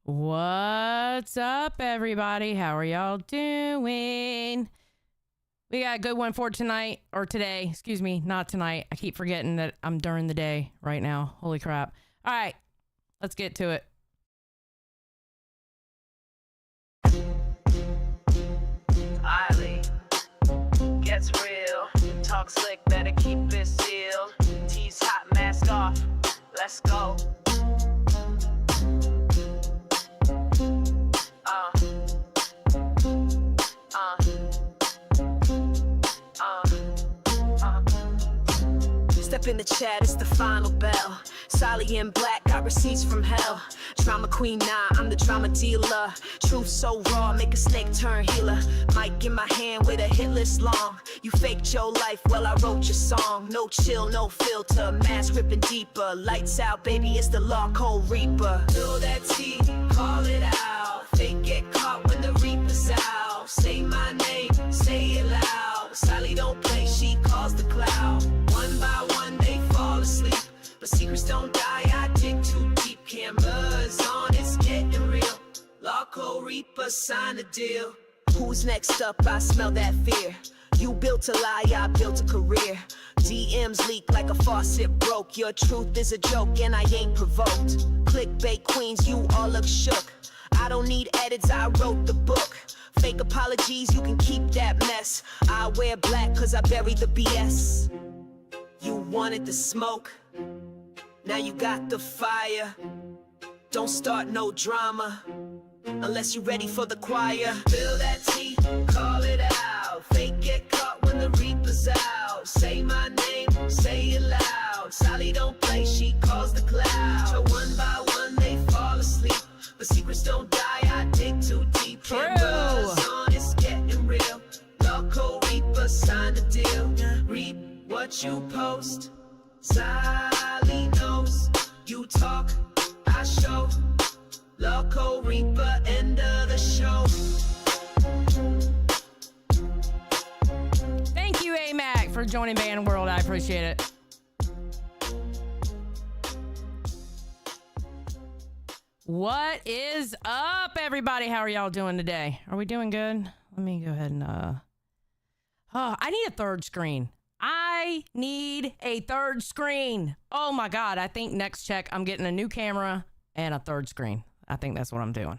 What's up, everybody? How are y'all doing? We got a good one for tonight, or today. Excuse me, not tonight. I keep forgetting that I'm during the day right now. Holy crap. All right, let's get to it. Harley gets real. Talk slick, better keep it sealed. Tease hot, mask off. Let's go. Step in the chat, it's the final bell. Solly in black, got receipts from hell. Drama queen, nah, I'm the drama dealer. Truth so raw, make a snake turn healer. Mic in my hand with a hit list long. You faked your life, well I wrote your song. No chill, no filter, mask ripping deeper. Lights out, baby, it's the law code reaper. Spill that tea, call it out. Fake get caught when the reaper's out. Say my name, say it loud. Solly don't play, she calls the cloud. One by one they fall asleep, but secrets don't die, I dig too deep. Cameras on, it's getting real. Larco Reaper, sign a deal. Who's next up? I smell that fear. You built a lie, I built a career. DMs leak like a faucet broke. Your truth is a joke and I ain't provoked. Clickbait queens, you all look shook. I don't need edits, I wrote the book. Fake apologies, you can keep that mess. I wear black cause I buried the BS. You wanted the smoke, now you got the fire. Don't start no drama, unless you're ready for the choir. Spill that tea, call it out. Fake get caught when the reaper's out. Say my name, say it loud. Solly don't play, she calls the cloud. So one by one they fall asleep, but secrets don't die, I dig too deep. Cameras on, it's getting real. Larco Reaper, sign the deal. Reap what you post. Solly knows. You talk, I show. Larco Reaper, end of the show. Thank you, AMAC, for joining Band World. I appreciate it. What is up, everybody? How are y'all doing today? Are we doing good? Let me go ahead and I need a third screen. I need a third screen. Oh my God. I think next check I'm getting a new camera and a third screen. I think that's what I'm doing.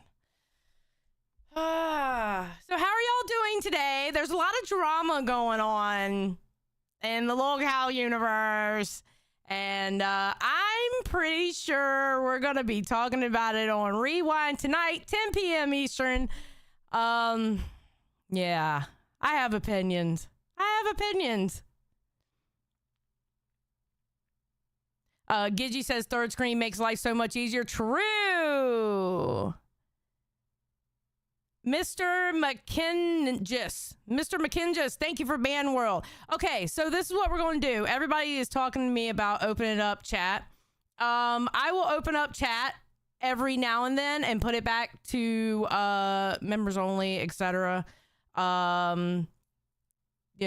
So how are y'all doing today? There's a lot of drama going on in the Locale universe. And I'm pretty sure we're going to be talking about it on Rewind tonight, 10 p.m. Eastern. Yeah, I have opinions. Gigi says third screen makes life so much easier. True. Mr. McKingis, thank you for Band World. Okay, so this is what we're going to do. Everybody is talking to me about opening up chat. I will open up chat every now and then and put it back to members only, etc. You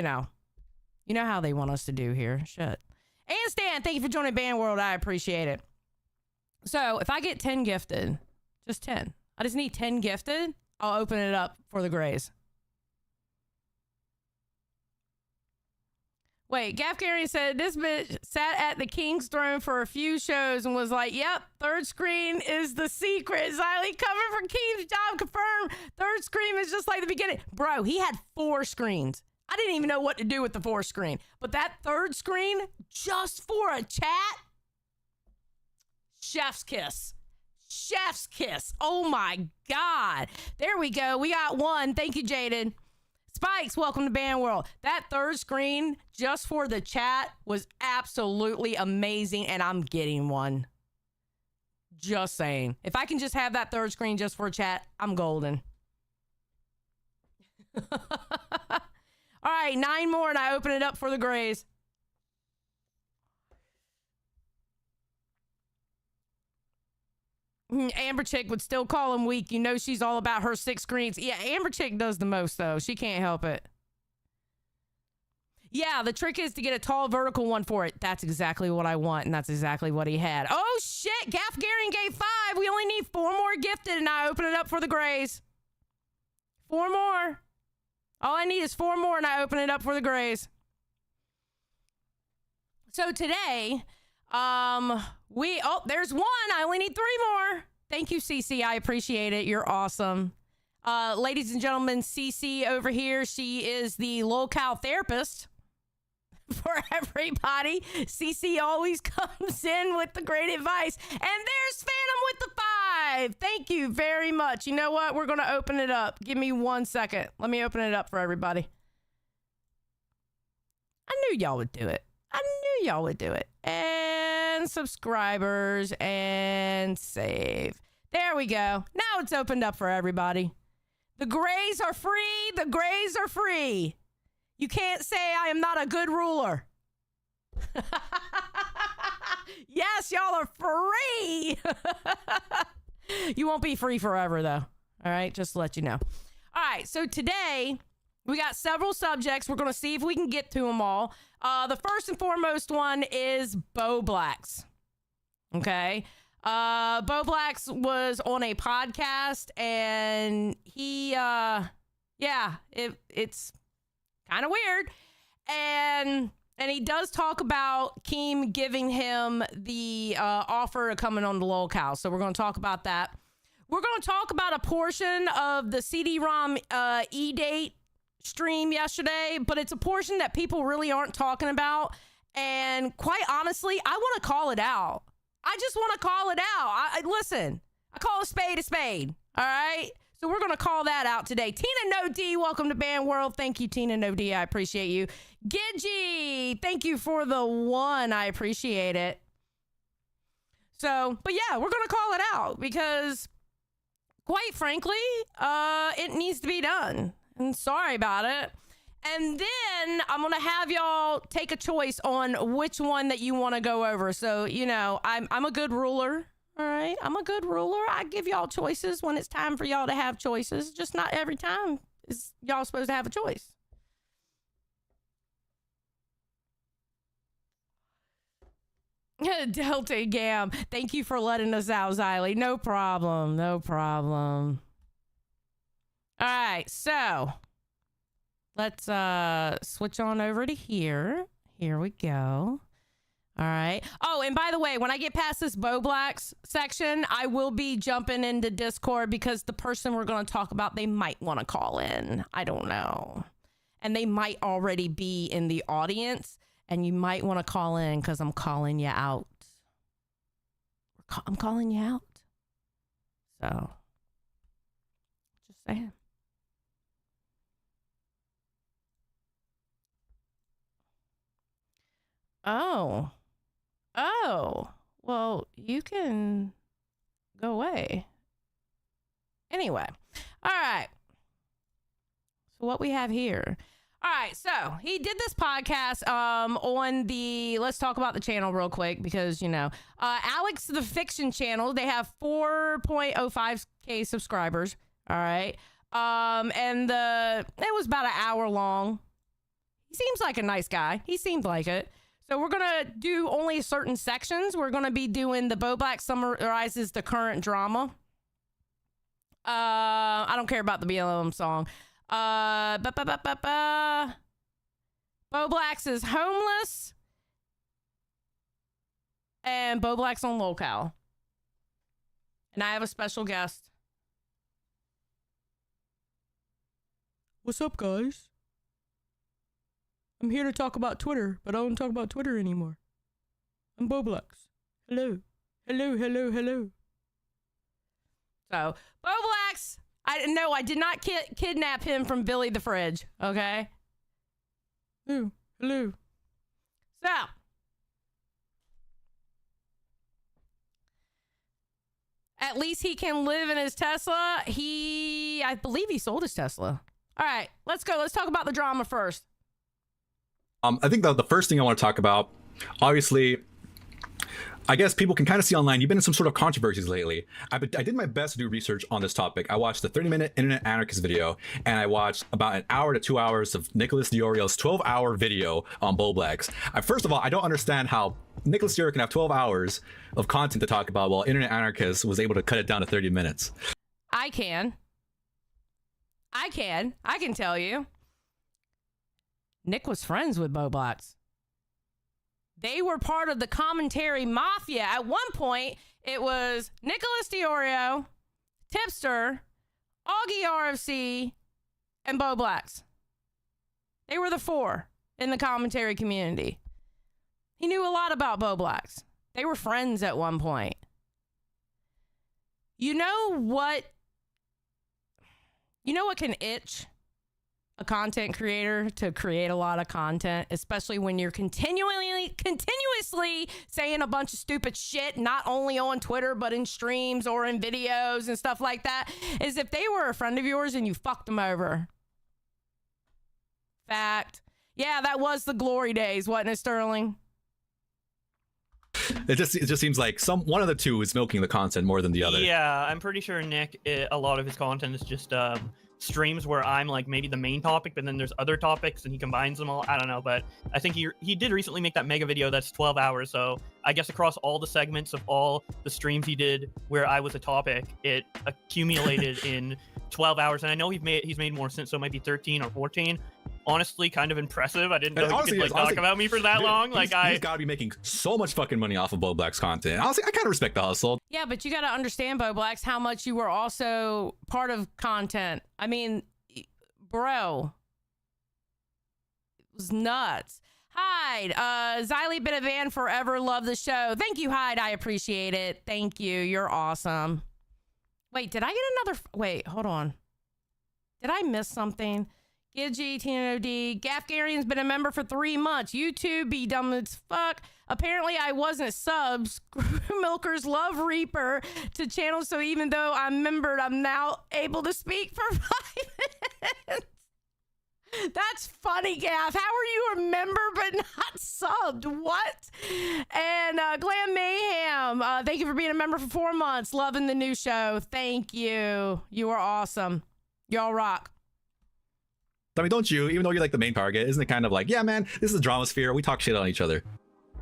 know how they want us to do here. Shit. And Stan, thank you for joining Band World. I appreciate it. So if I get 10 gifted, just 10. I just need 10 gifted. I'll open it up for the Grays. Wait, Gafgarian said this bitch sat at the King's throne for a few shows and was like, yep, third screen is the secret. Xylee coming for King's job confirmed. Third screen is just like the beginning. Bro, he had 4 screens. I didn't even know what to do with the 4th screen. But that third screen, just for a chat? Chef's kiss. Chef's kiss. Oh my God. There we go. We got 1. Thank you, Jaden. Spikes, welcome to Band World. That third screen, just for the chat, was absolutely amazing, and I'm getting one. Just saying. If I can just have that third screen just for chat, I'm golden. All right, 9 more, and I open it up for the Grays. Amber Chick would still call him weak. You know she's all about her 6 screens. Yeah, Amber Chick does the most, though. She can't help it. Yeah, the trick is to get a tall vertical one for it. That's exactly what I want, and that's exactly what he had. Oh, shit. Gaff Garion gave 5. We only need 4 more gifted, and I open it up for the Grays. 4 more. All I need is 4 more, and I open it up for the Grays. So today, there's 1. I only need 3 more. Thank you, CC. I appreciate it. You're awesome. Ladies and gentlemen, CC over here, she is the locale therapist for everybody. CC always comes in with the great advice. And there's Phantom with the 5. Thank you very much. You know what? We're going to open it up. Give me 1 second. Let me open it up for everybody. I knew y'all would do it. And subscribers and save. There we go. Now it's opened up for everybody. The Grays are free. The Grays are free. You can't say I am not a good ruler. Yes, y'all are free. You won't be free forever, though. All right, just to let you know. All right, so today we got several subjects. We're going to see if we can get to them all. The first and foremost one is Bowblax. Okay. Bowblax was on a podcast, and he, it's kind of weird. And he does talk about Keem giving him the offer of coming on the locale. So we're going to talk about that. We're going to talk about a portion of the CD-ROM E-Date stream yesterday, but it's a portion that people really aren't talking about. And quite honestly, I want to call it out. I just want to call it out. Listen, I call a spade. All right. So we're going to call that out today. Tina No D, welcome to Band World. Thank you, Tina No D. I appreciate you. Gigi, thank you for the 1. I appreciate it. So, but yeah, we're going to call it out because quite frankly, it needs to be done. And sorry about it. And then I'm going to have y'all take a choice on which one that you want to go over. So, you know, I'm a good ruler. All right. I'm a good ruler. I give y'all choices when it's time for y'all to have choices. Just not every time is y'all supposed to have a choice. Delta Gam. Thank you for letting us out, Xylee. No problem. All right. So let's switch on over to here. Here we go. All right. Oh, and by the way, when I get past this Bowblax section, I will be jumping into Discord because the person we're going to talk about, they might want to call in. I don't know. And they might already be in the audience, and you might want to call in because I'm calling you out. I'm calling you out. So, just saying. Oh, well, you can go away. Anyway, all right. So what we have here. All right, so he did this podcast on the, let's talk about the channel real quick because, you know, Alex the Fiction channel, they have 4.05K subscribers, all right? And it was about an hour long. He seems like a nice guy. He seemed like it. So we're going to do only certain sections. We're going to be doing the Bowblax summarizes the current drama. I don't care about the BLM song. Bowblax is homeless. And Bowblax on locale. And I have a special guest. What's up, guys? I'm here to talk about Twitter, but I don't talk about Twitter anymore. I'm Bowblax. Hello. So, Bowblax, I did not kidnap him from Billy the Fridge, okay? Hello. So, at least he can live in his Tesla. I believe he sold his Tesla. All right, let's go. Let's talk about the drama first. I think the first thing I want to talk about, obviously, I guess people can kind of see online you've been in some sort of controversies lately. I did my best to do research on this topic. I watched the 30-minute Internet Anarchist video, and I watched about an hour to 2 hours of Nicholas Diorio's 12-hour video on Bowblax. First of all, I don't understand how Nicholas Diorio can have 12 hours of content to talk about while Internet Anarchist was able to cut it down to 30 minutes. I can tell you. Nick was friends with Bowblax. They were part of the commentary mafia. At one point, it was Nicholas Diorio, Tipster, Augie RFC, and Bowblax. They were the four in the commentary community. He knew a lot about Bowblax. They were friends at one point. You know what can itch a content creator to create a lot of content, especially when you're continuously saying a bunch of stupid shit, not only on Twitter, but in streams or in videos and stuff like that, is if they were a friend of yours and you fucked them over. Fact. Yeah, that was the glory days, wasn't it, Sterling? It just seems like one of the two is milking the content more than the other. Yeah, I'm pretty sure Nick, a lot of his content is just streams where I'm like maybe the main topic, but then there's other topics and he combines them all. I don't know, but I think he did recently make that mega video that's 12 hours. So I guess across all the segments of all the streams he did where I was a topic, it accumulated in 12 hours. And I know he's made more since, so it might be 13 or 14. Honestly, kind of impressive. I didn't know he could talk about me for that long. He's got to be making so much fucking money off of Bowblax content. Honestly, I kind of respect the hustle. Yeah, but you got to understand, Bowblax, how much you were also part of content. I mean, bro, it was nuts. Hyde, Xylee been a van forever. Love the show. Thank you, Hyde. I appreciate it. Thank you. You're awesome. Wait, did I get another? Wait, hold on. Did I miss something? Gigi, TNOD, Gafgarian's been a member for 3 months. YouTube, be dumb as fuck. Apparently, I wasn't subs. Milkers love Reaper to channel, so even though I'm membered, I'm now able to speak for 5 minutes. That's funny, Gaff. How are you a member but not subbed? What? And Glam Mayhem, thank you for being a member for 4 months. Loving the new show. Thank you. You are awesome. Y'all rock. I mean, don't you? Even though you're like the main target, isn't it kind of like, yeah, man, this is a drama sphere. We talk shit on each other.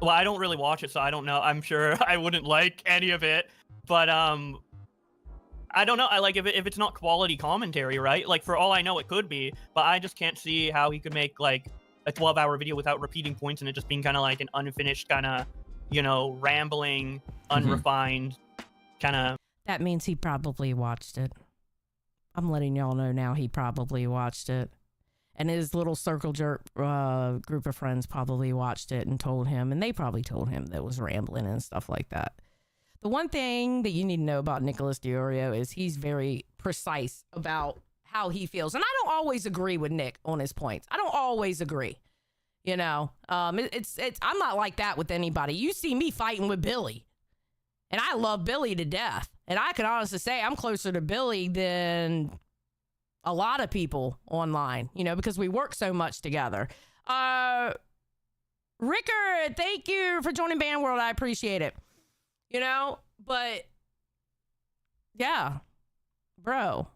Well, I don't really watch it, so I don't know. I'm sure I wouldn't like any of it, but I don't know. I like if it's not quality commentary, right? Like for all I know, it could be, but I just can't see how he could make like a 12-hour video without repeating points and it just being kind of like an unfinished kind of, rambling, unrefined kind of. That means he probably watched it. I'm letting y'all know now he probably watched it. And his little circle jerk group of friends probably watched it and told him, and they probably told him that it was rambling and stuff like that. The one thing that you need to know about Nicholas Diorio is he's very precise about how he feels. And I don't always agree with Nick on his points. I don't always agree. I'm not like that with anybody. You see me fighting with Billy, and I love Billy to death. And I can honestly say I'm closer to Billy than a lot of people online, because we work so much together. Ricker, thank you for joining Band World. I appreciate it. But yeah, bro,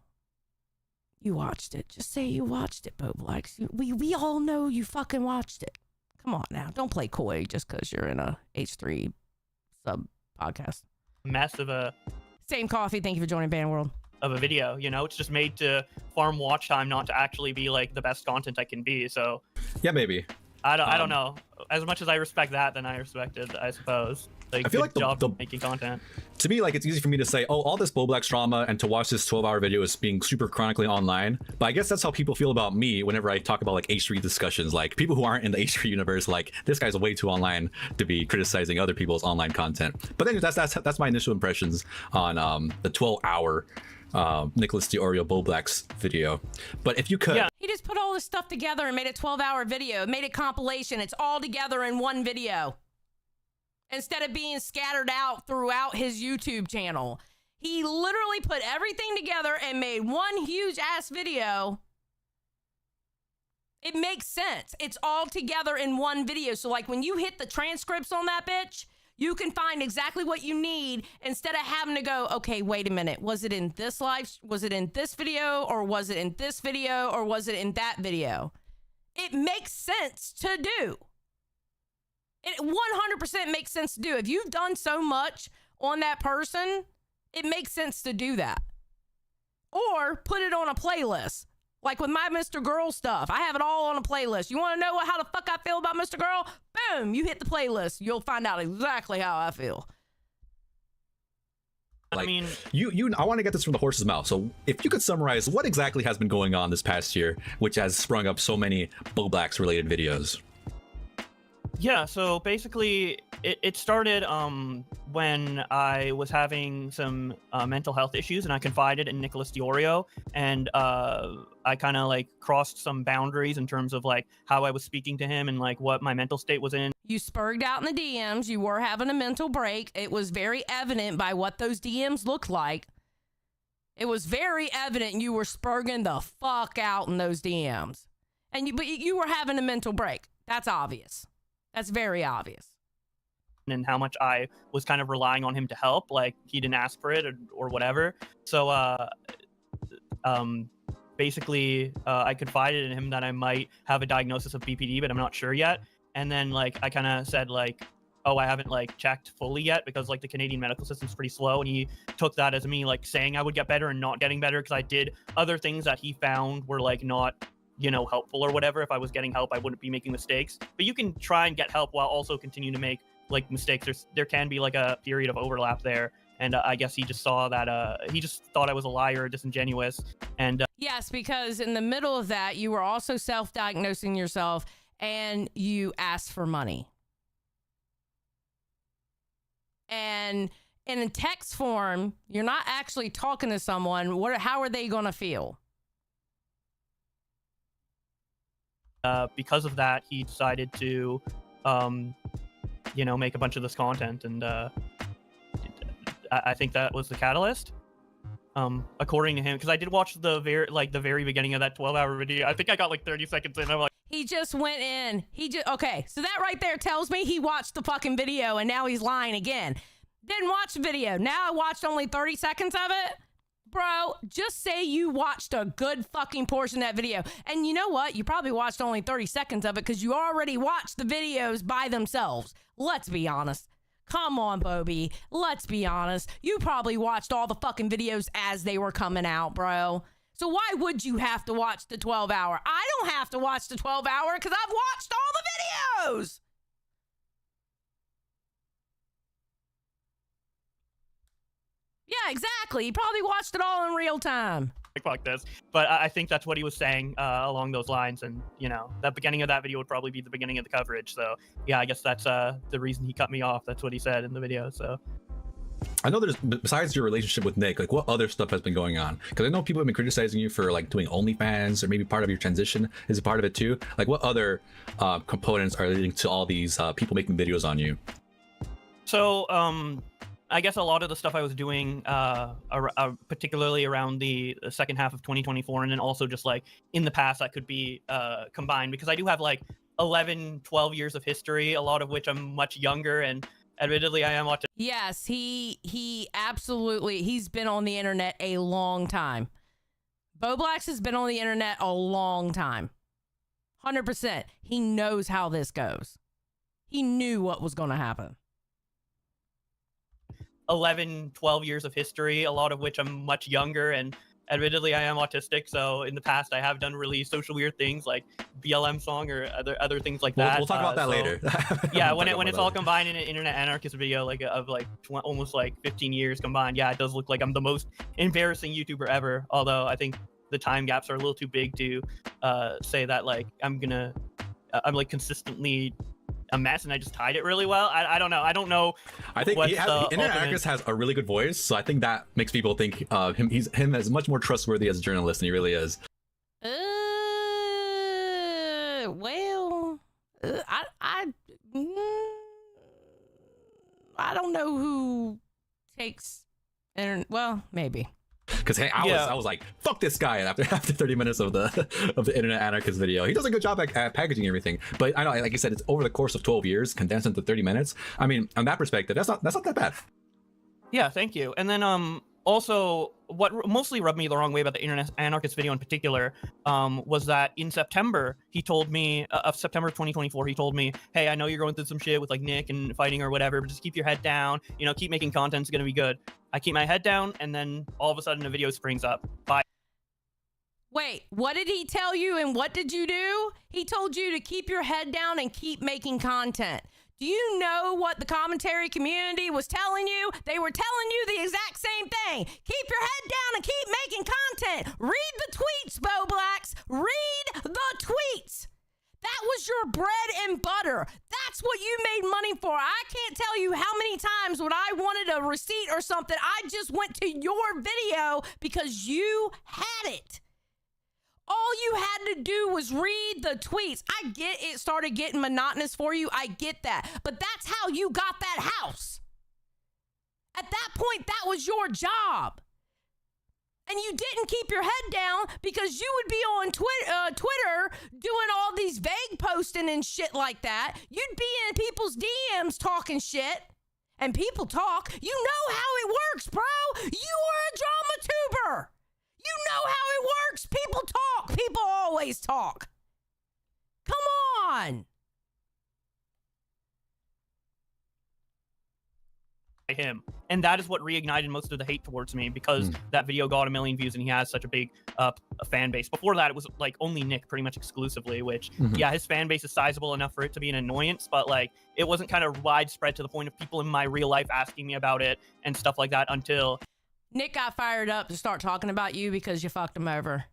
you watched it. Just say you watched it, Bowblax. We all know you fucking watched it. Come on now. Don't play coy just because you're in a H3 sub podcast. Massive Same coffee. Thank you for joining Band World. Of a video, it's just made to farm watch time, not to actually be like the best content I can be. So yeah, maybe. I don't know. As much as I respect that, then I respected, I suppose. Like, I feel like the job making content. To me, like, it's easy for me to say, oh, all this Bowblax drama and to watch this 12-hour video is being super chronically online. But I guess that's how people feel about me whenever I talk about like H3 discussions. Like people who aren't in the H3 universe, like this guy's way too online to be criticizing other people's online content. But then that's my initial impressions on the 12-hour Nicholas Diorio Bowblax video. But if you could, yeah. He just put all this stuff together and made a 12-hour video, made a compilation. It's all together in one video instead of being scattered out throughout his YouTube channel. He literally put everything together and made one huge ass video. It makes sense. It's all together in one video. So like when you hit the transcripts on that bitch, You can find exactly what you need instead of having to go, okay, wait a minute. Was it in this live? Was it in this video? Or was it in this video? Or was it in that video? It makes sense to do. It 100% makes sense to do. If you've done so much on that person, it makes sense to do that. Or put it on a playlist. Like with my Mr. Girl stuff, I have it all on a playlist. You want to know how the fuck I feel about Mr. Girl? Boom, you hit the playlist. You'll find out exactly how I feel. Like, I mean, I want to get this from the horse's mouth. So if you could summarize what exactly has been going on this past year, which has sprung up so many Bowblax related videos. yeah, so basically it started when I was having some mental health issues, and I confided in Nicholas Diorio, and I kind of like crossed some boundaries in terms of like how I was speaking to him and like what my mental state was in. You spurged out in the DMs. You were having a mental break. It was very evident by what those DMs looked like. It was very evident you were spurging the fuck out in those DMs. But you were having a mental break. That's obvious. That's very obvious. And how much I was kind of relying on him to help. Like he didn't ask for it or whatever. So basically I confided in him that I might have a diagnosis of BPD, but I'm not sure yet. And then like I kind of said like, oh, I haven't like checked fully yet because like the Canadian medical system's pretty slow. And he took that as me like saying I would get better and not getting better because I did other things that he found were like not, you know, helpful or whatever. If I was getting help, I wouldn't be making mistakes. But you can try and get help while also continue to make like mistakes. There can be like a period of overlap there. And I guess he just saw that he just thought I was a liar or disingenuous. And yes, because in the middle of that, you were also self-diagnosing yourself and you asked for money. And in a text form, you're not actually talking to someone. How are they going to feel? Because of that, he decided to, you know, make a bunch of this content. And I think that was the catalyst. According to him, because I did watch the very beginning of that 12-hour video. I think I got like 30 seconds in. I'm like, he just went in. Okay, so that right there tells me he watched the fucking video and now he's lying again. Didn't watch the video. Now I watched only 30 seconds of it. Bro, just say you watched a good fucking portion of that video. And you know what? You probably watched only 30 seconds of it because you already watched the videos by themselves. Let's be honest. Come on, Bobby. Let's be honest. You probably watched all the fucking videos as they were coming out, bro. So why would you have to watch the 12-hour? I don't have to watch the 12-hour because I've watched all the videos. Yeah, exactly. He probably watched it all in real time. fuck this. But I think that's what he was saying along those lines. And, you know, the beginning of that video would probably be the beginning of the coverage. So, yeah, I guess that's the reason he cut me off. That's what he said in the video. So. I know there's, besides your relationship with Nick, like what other stuff has been going on? Because I know people have been criticizing you for like doing OnlyFans, or maybe part of your transition is a part of it too. Like what other components are leading to all these people making videos on you? So I guess a lot of the stuff I was doing, particularly around the second half of 2024, and then also just like in the past that could be combined, because I do have like 11, 12 years of history, a lot of which I'm much younger, and admittedly I am autistic. Yes, he absolutely, he's been on the internet a long time. Bowblax has been on the internet a long time. 100%. He knows how this goes. He knew what was going to happen. 11, 12 years of history, a lot of which I'm much younger, and admittedly I am autistic, so in the past I have done really social weird things like BLM song or other things like that. We'll talk about that later. Yeah, when it's all combined in an internet anarchist video like of like almost like 15 years combined, yeah, it does look like I'm the most embarrassing YouTuber ever, although I think the time gaps are a little too big to say that like I'm like consistently a mess and I just hide it really well. I don't know. I don't know. I think Internet Anarchist has a really good voice, so I think that makes people think him as much more trustworthy as a journalist than he really is. I don't know who takes well, maybe. Because hey, I was like, fuck this guy after 30 minutes of the internet anarchist video. He does a good job at packaging everything. But I know, like you said, it's over the course of 12 years, condensed into 30 minutes. I mean, on that perspective, that's not that bad. Yeah, thank you. And then also, what mostly rubbed me the wrong way about the internet anarchist video in particular was that in September, he told me, of September 2024, he told me, hey, I know you're going through some shit with like Nick and fighting or whatever, but just keep your head down, you know, keep making content, it's gonna be good. I keep my head down, and then all of a sudden a video springs up. Bye. Wait, what did he tell you and what did you do? He told you to keep your head down and keep making content. Do you know what the commentary community was telling you? They were telling you the exact same thing. Keep your head down and keep making content. Read the tweets, Bowblax. Read the tweets. That was your bread and butter. That's what you made money for. I can't tell you how many times when I wanted a receipt or something, I just went to your video because you had it. All you had to do was read the tweets. I get it started getting monotonous for you. I get that. But that's how you got that house. At that point, that was your job. And you didn't keep your head down because you would be on Twitter doing all these vague posting and shit like that. You'd be in people's DMs talking shit. And people talk. You know how it works, bro. You are a drama tuber. You know how it works. People talk. People always talk. Come on. Him, and that is what reignited most of the hate towards me, because that video got 1 million views and he has such a big fan base. Before that, it was like only Nick pretty much exclusively, which yeah, his fan base is sizable enough for it to be an annoyance, but like it wasn't kind of widespread to the point of people in my real life asking me about it and stuff like that until Nick got fired up to start talking about you because you fucked him over.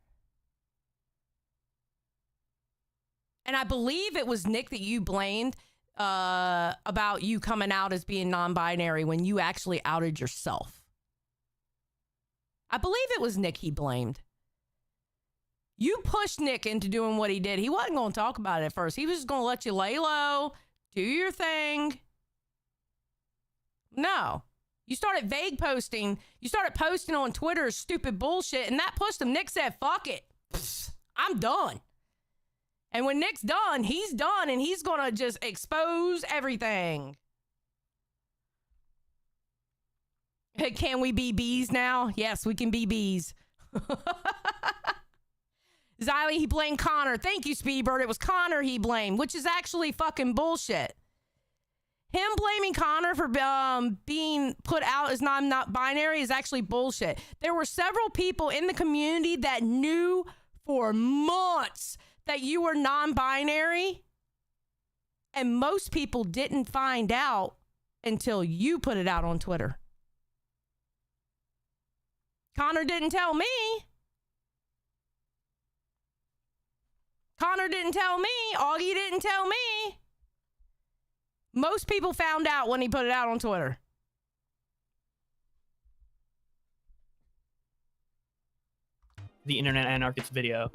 And I believe it was Nick that you blamed about you coming out as being non-binary when you actually outed yourself. I believe it was Nick he blamed. You pushed Nick into doing what he did. He wasn't going to talk about it at first. He was just going to let you lay low, do your thing. No. You started vague posting. You started posting on Twitter stupid bullshit, and that pushed him. Nick said, fuck it. I'm done. And when Nick's done, he's done, and he's going to just expose everything. Can we be bees now? Yes, we can be bees. Xylee, he blamed Connor. Thank you, Speedbird. It was Connor he blamed, which is actually fucking bullshit. Him blaming Connor for being put out as not binary is actually bullshit. There were several people in the community that knew for months that you were non-binary, and most people didn't find out until you put it out on Twitter. Connor didn't tell me. Connor didn't tell me. Augie didn't tell me. Most people found out when he put it out on Twitter. the internet anarchist video.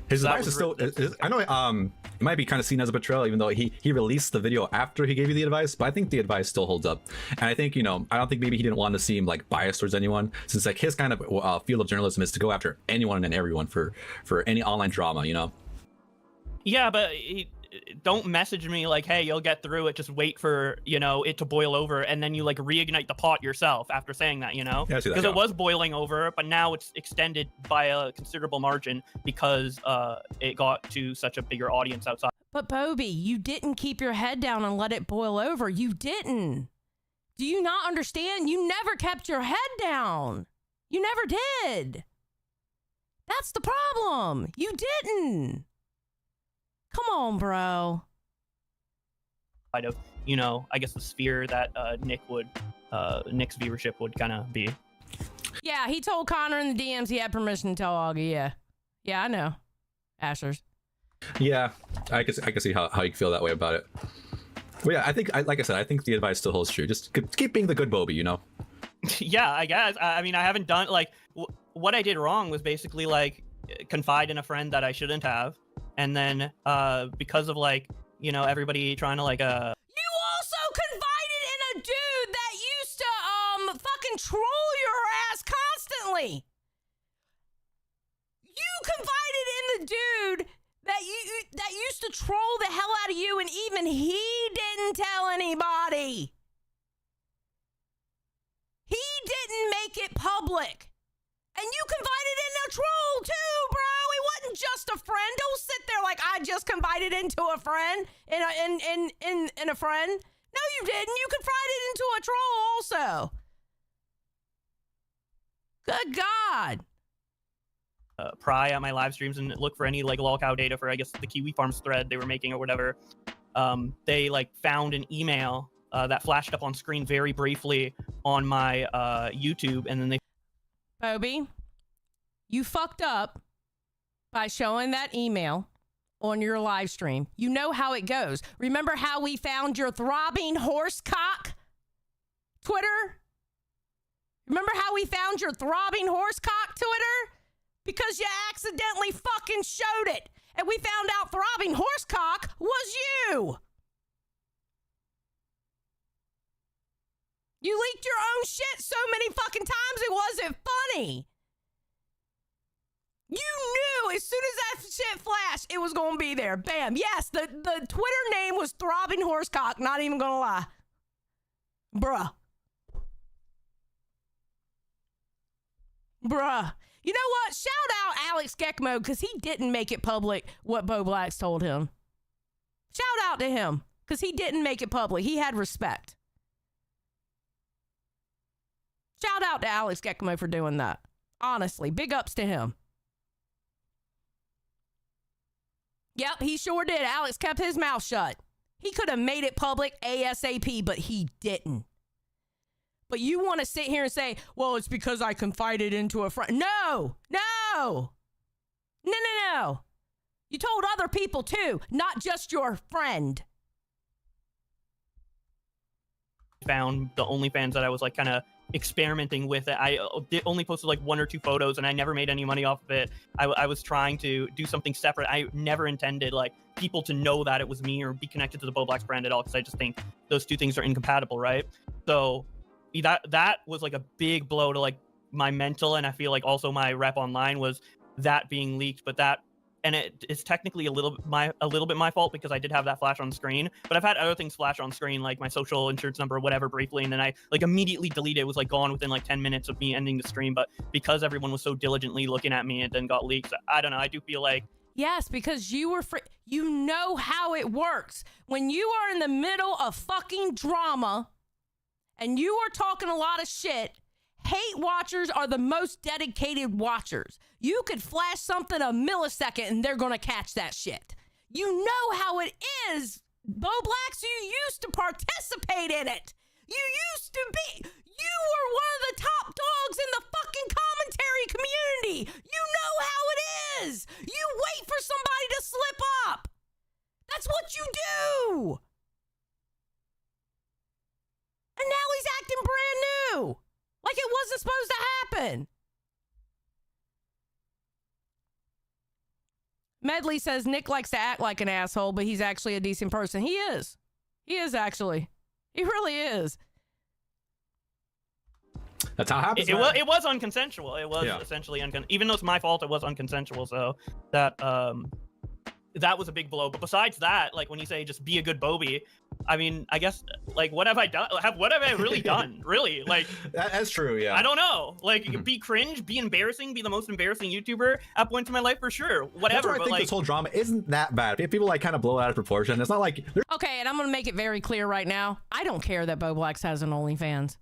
His advice is still, I know it might be kind of seen as a betrayal, even though he released the video after he gave you the advice, but I think the advice still holds up. And I think, you know, I don't think maybe he didn't want to seem like biased towards anyone, since like his kind of field of journalism is to go after anyone and everyone for any online drama, you know? Yeah, but don't message me like, hey, you'll get through it, just wait for, you know, it to boil over, and then you like reignite the pot yourself after saying that, you know? Because it was boiling over, but now it's extended by a considerable margin because it got to such a bigger audience outside. But Bobby, you didn't keep your head down and let it boil over. You didn't. Do you not understand? You never kept your head down. You never did. That's the problem. You didn't. Come on, bro. Of, you know, I guess the sphere that Nick's viewership would kind of be. Yeah, he told Connor in the DMs he had permission to tell Augie. Yeah, I know. Ashers. Yeah, I can see how you feel that way about it. Well, yeah, I think, like I said, I think the advice still holds true. Just keep being the good Bobby, you know? Yeah, I guess. I mean, I haven't done, like, what I did wrong was basically, like, confide in a friend that I shouldn't have. And then, because of, like, you know, everybody trying to, like, You also confided in a dude that used to, fucking troll your ass constantly! me. You confided in the dude that used to troll the hell out of you, and even he didn't tell anybody. He didn't make it public. And you confided in a troll too, bro. He wasn't just a friend. Don't sit there like I just confided into a friend in a friend. No, you didn't. You confided into a troll also. Good God. Pry at my live streams and look for any like lolcow data for, I guess, the Kiwi Farms thread they were making or whatever. They like found an email that flashed up on screen very briefly on my YouTube, and then they. Bobby, you fucked up by showing that email on your live stream. You know how it goes. Remember how we found your throbbing horse cock Twitter? Remember how we found your throbbing horse cock Twitter? Because you accidentally fucking showed it. And we found out throbbing horse cock was you. You leaked your own shit so many fucking times it wasn't funny. You knew as soon as that shit flashed, it was going to be there. Bam. Yes, the Twitter name was throbbing horse cock. Not even going to lie. Bruh. You know what? Shout out Alex Gekmo, because he didn't make it public what Bowblax told him. Shout out to him, because he didn't make it public. He had respect. Shout out to Alex Gekmo for doing that. Honestly, big ups to him. Yep, he sure did. Alex kept his mouth shut. He could have made it public ASAP, but he didn't. But you want to sit here and say, well, it's because I confided into a friend. No. You told other people too, not just your friend. Found the OnlyFans that I was like kind of experimenting with it. I only posted like 1 or 2 photos and I never made any money off of it. I was trying to do something separate. I never intended like people to know that it was me or be connected to the Bowblax brand at all, because I just think those two things are incompatible, right? So that was like a big blow to like my mental, and I feel like also my rep online was that being leaked. But that, and it's technically a little bit my fault, because I did have that flash on screen, but I've had other things flash on screen, like my social insurance number or whatever briefly, and then I like immediately deleted it. It was like gone within like 10 minutes of me ending the stream, but because everyone was so diligently looking at me, it then got leaked. So, I don't know, I do feel like yes, because you were you know how it works. When you are in the middle of fucking drama and you are talking a lot of shit, hate watchers are the most dedicated watchers. You could flash something a millisecond and they're going to catch that shit. You know how it is, Bowblax. You used to participate in it. You used to be. You were one of the top dogs in the fucking commentary community. You know how it is. You wait for somebody to slip up. That's what you do. And now he's acting brand new. Like it wasn't supposed to happen. Medley says Nick likes to act like an asshole, but he's actually a decent person. He is. He is actually. He really is. That's how it happens. It was unconsensual. It was essentially even though it's my fault, it was unconsensual. So that was a big blow. But besides that, like when you say just be a good Bobby, I mean, I guess like what have I done? What have I really done? Really? Like that's true. Yeah. I don't know. Like be cringe, be embarrassing, be the most embarrassing YouTuber at points in my life for sure. Whatever. That's why I but think like this whole drama isn't that bad. People like kind of blow it out of proportion. It's not like okay, and I'm gonna make it very clear right now. I don't care that Bowblax has an OnlyFans.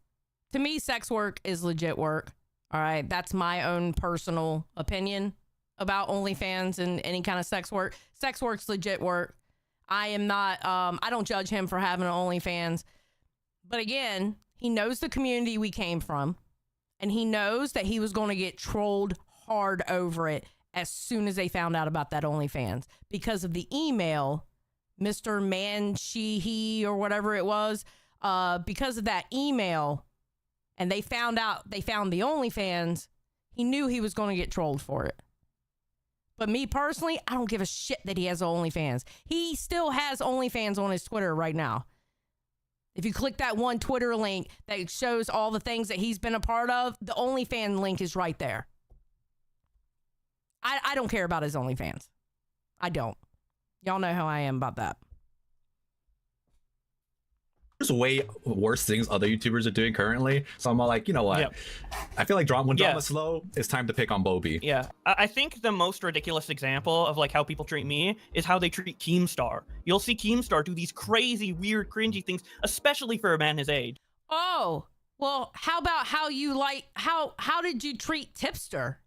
To me, sex work is legit work. All right, that's my own personal opinion about OnlyFans and any kind of sex work. Sex work's legit work. I am not, I don't judge him for having an OnlyFans. But again, he knows the community we came from, and he knows that he was going to get trolled hard over it as soon as they found out about that OnlyFans. Because of the email, Mr. He or whatever it was, because of that email, and they found the OnlyFans, he knew he was going to get trolled for it. But me personally, I don't give a shit that he has OnlyFans. He still has OnlyFans on his Twitter right now. If you click that one Twitter link that shows all the things that he's been a part of, the OnlyFans link is right there. I don't care about his OnlyFans. I don't. Y'all know how I am about that. There's way worse things other YouTubers are doing currently. So I'm all like, you know what? Yep. I feel like when drama's slow, it's time to pick on Bobby. Yeah, I think the most ridiculous example of like how people treat me is how they treat Keemstar. You'll see Keemstar do these crazy, weird, cringy things, especially for a man his age. Oh, well, how about how you like, how did you treat Tipster?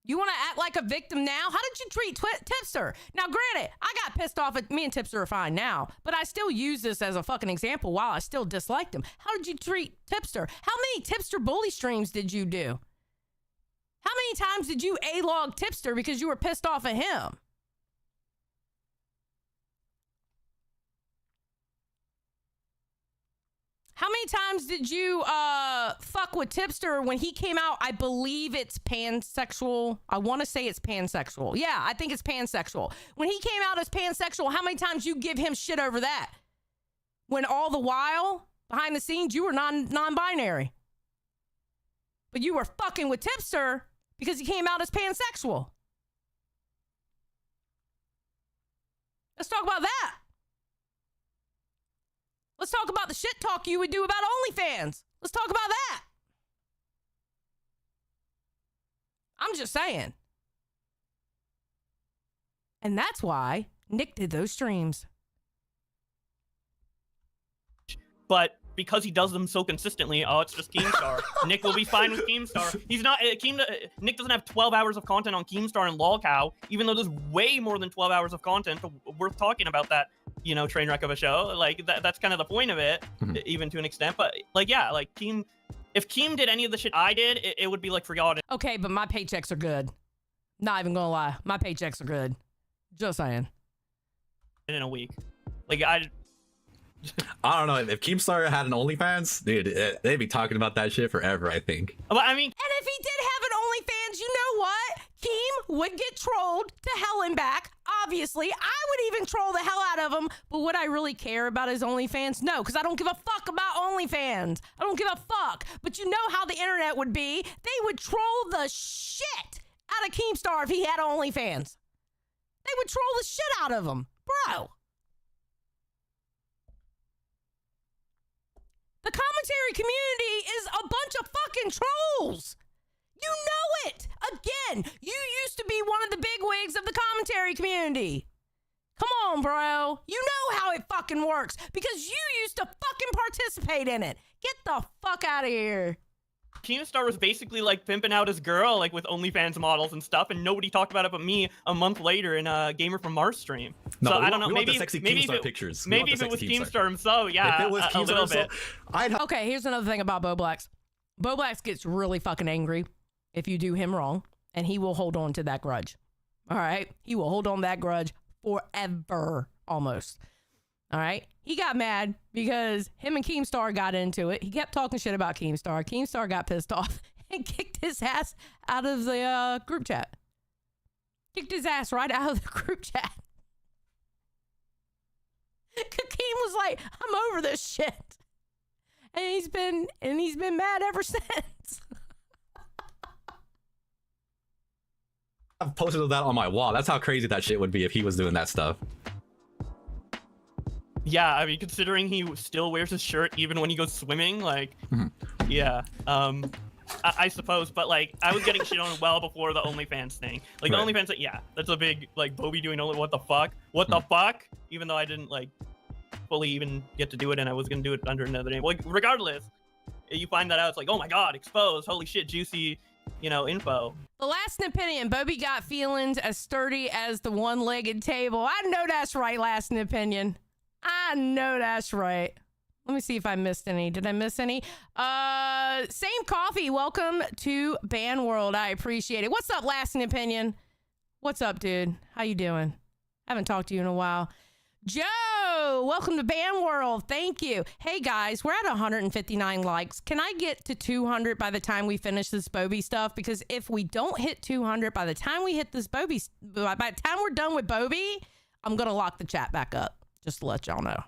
You want to act like a victim now? How did you treat Tipster? Now, granted, I got pissed off at me and Tipster are fine now, but I still use this as a fucking example while I still disliked him. How did you treat Tipster? How many Tipster bully streams did you do? How many times did you A-log Tipster because you were pissed off at him? How many times did you fuck with Tipster when he came out? I believe it's pansexual. I want to say it's pansexual. Yeah, I think it's pansexual. When he came out as pansexual, how many times you give him shit over that? When all the while, behind the scenes, you were non-binary. But you were fucking with Tipster because he came out as pansexual. Let's talk about that. Let's talk about the shit talk you would do about OnlyFans. Let's talk about that. I'm just saying. And that's why Nick did those streams. But because he does them so consistently, oh, it's just Keemstar. Nick will be fine with Keemstar. He's not, Nick doesn't have 12 hours of content on Keemstar and LolCow, even though there's way more than 12 hours of content worth talking about that, you know, train wreck of a show. Like, that's kind of the point of it, even to an extent. But, like, yeah, like, if Keem did any of the shit I did, it would be, like, forgotten. Okay, but my paychecks are good. Not even gonna lie. My paychecks are good. Just saying. In a week. Like, I don't know. If Keemstar had an OnlyFans, dude, they'd be talking about that shit forever, I think. But I mean, and if he did have an OnlyFans, you know what? Keem would get trolled to hell and back. Obviously, I would even troll the hell out of him. But would I really care about his OnlyFans? No, because I don't give a fuck about OnlyFans. I don't give a fuck. But you know how the internet would be. They would troll the shit out of Keemstar if he had OnlyFans. They would troll the shit out of him. Bro. The commentary community is a bunch of fucking trolls. You know it. Again, you used to be one of the big wigs of the commentary community. Come on, bro. You know how it fucking works because you used to fucking participate in it. Get the fuck out of here. Keemstar was basically like pimping out his girl, like with OnlyFans models and stuff, and nobody talked about it but me a month later in a Gamer from Mars stream. No, so I don't know. Maybe pictures. Maybe if it was Keemstar himself, yeah, if it was a little bit. Okay, here's another thing about Bowblax. Bowblax gets really fucking angry if you do him wrong, and he will hold on to that grudge. All right, he will hold on to that grudge forever, almost. All right, he got mad because him and Keemstar got into it. He kept talking shit about Keemstar. Keemstar got pissed off and kicked his ass out of the group chat. Kicked his ass right out of the group chat. Keem was like, "I'm over this shit," and he's been mad ever since. I've posted that on my wall. That's how crazy that shit would be if he was doing that stuff. Yeah, I mean, considering he still wears his shirt even when he goes swimming, like, yeah, I suppose. But like, I was getting shit on well before the OnlyFans thing. Like, the OnlyFans, yeah, that's a big like Bobby doing what the fuck, what the fuck. Even though I didn't like fully even get to do it, and I was gonna do it under another name. Like, regardless, you find that out, it's like, oh my god, exposed, holy shit, juicy, you know, info. The last opinion, Bobby got feelings as sturdy as the one-legged table. I know that's right, last opinion. I know that's right. Let me see if I missed any. Did I miss any? Same coffee. Welcome to Ban World. I appreciate it. What's up, last opinion? What's up, dude? How you doing? Haven't talked to you in a while. Joe, welcome to Ban World. Thank you. Hey guys, we're at 159 likes. Can I get to 200 by the time we finish this Bobby stuff? Because if we don't hit 200 by the time we hit this Bobby, by the time we're done with Bobby, I'm going to lock the chat back up, just to let y'all know.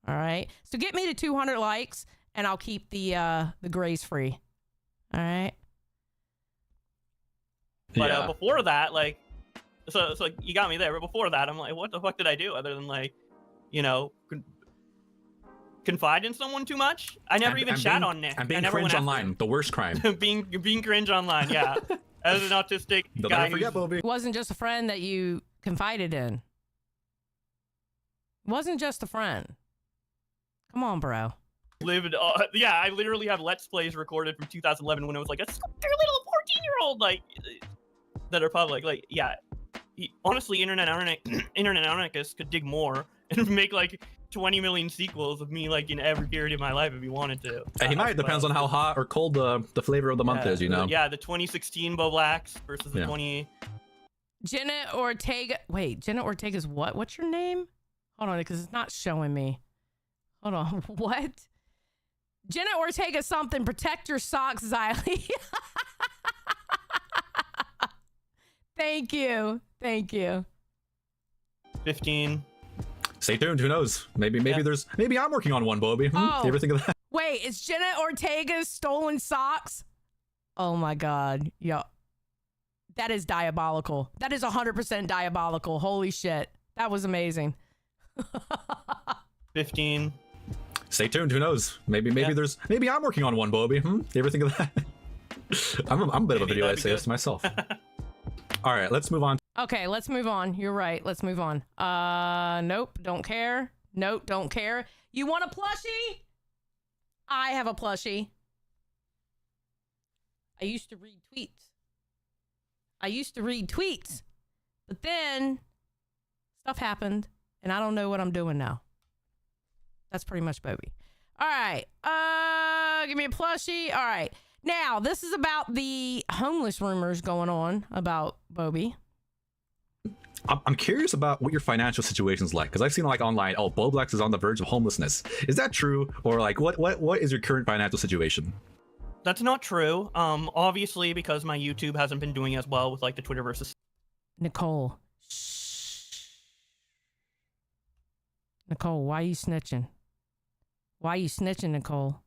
All right. So get me to 200 likes, and I'll keep the grays free. All right. But before that, like, so you got me there. But before that, I'm like, what the fuck did I do other than, like, you know, confide in someone too much? I never even chat on Nick. And being cringe online, the worst crime. being cringe online, yeah. As an autistic guy, it wasn't just a friend that you confided in. It wasn't just a friend. Come on, bro. Yeah, I literally have Let's Plays recorded from 2011 when it was like a little 14-year-old, like, that are public. Like, yeah, honestly, Internet Anarchist could dig more and make like 20 million sequels of me, like, in every period of my life if he wanted to. He might. Depends on how hot or cold the flavor of the month is, you know? Yeah, the 2016 Bowblax versus the 20... Jenna Ortega. Wait, Jenna Ortega's what? What's your name? Hold on, because it's not showing me. Hold on. What? Jenna Ortega something. Protect your socks, Xylee. Thank you. Thank you. 15. Stay tuned. Who knows? Maybe I'm working on one, Bobby. You ever think of that? Wait, is Jenna Ortega's stolen socks? Oh my God. Yo. That is diabolical. That is 100% diabolical. Holy shit. That was amazing. 15. Stay tuned. Who knows? Maybe I'm working on one, Bobby. You ever think of that? I'm a bit of a video essayist myself. All right, let's move on. Okay, let's move on. You're right. Let's move on. Nope, don't care. Nope, don't care. You want a plushie? I have a plushie. I used to read tweets. But then stuff happened, and I don't know what I'm doing now. That's pretty much Bobby. All right. Give me a plushie. All right. Now, this is about the homeless rumors going on about Bobby. I'm curious about what your financial situation's like, because I've seen like online, oh, Bowblax is on the verge of homelessness. Is that true? Or like, what is your current financial situation? That's not true. Obviously, because my YouTube hasn't been doing as well with like the Twitter versus... Nicole. Shh. Nicole, why are you snitching? Why are you snitching, Nicole?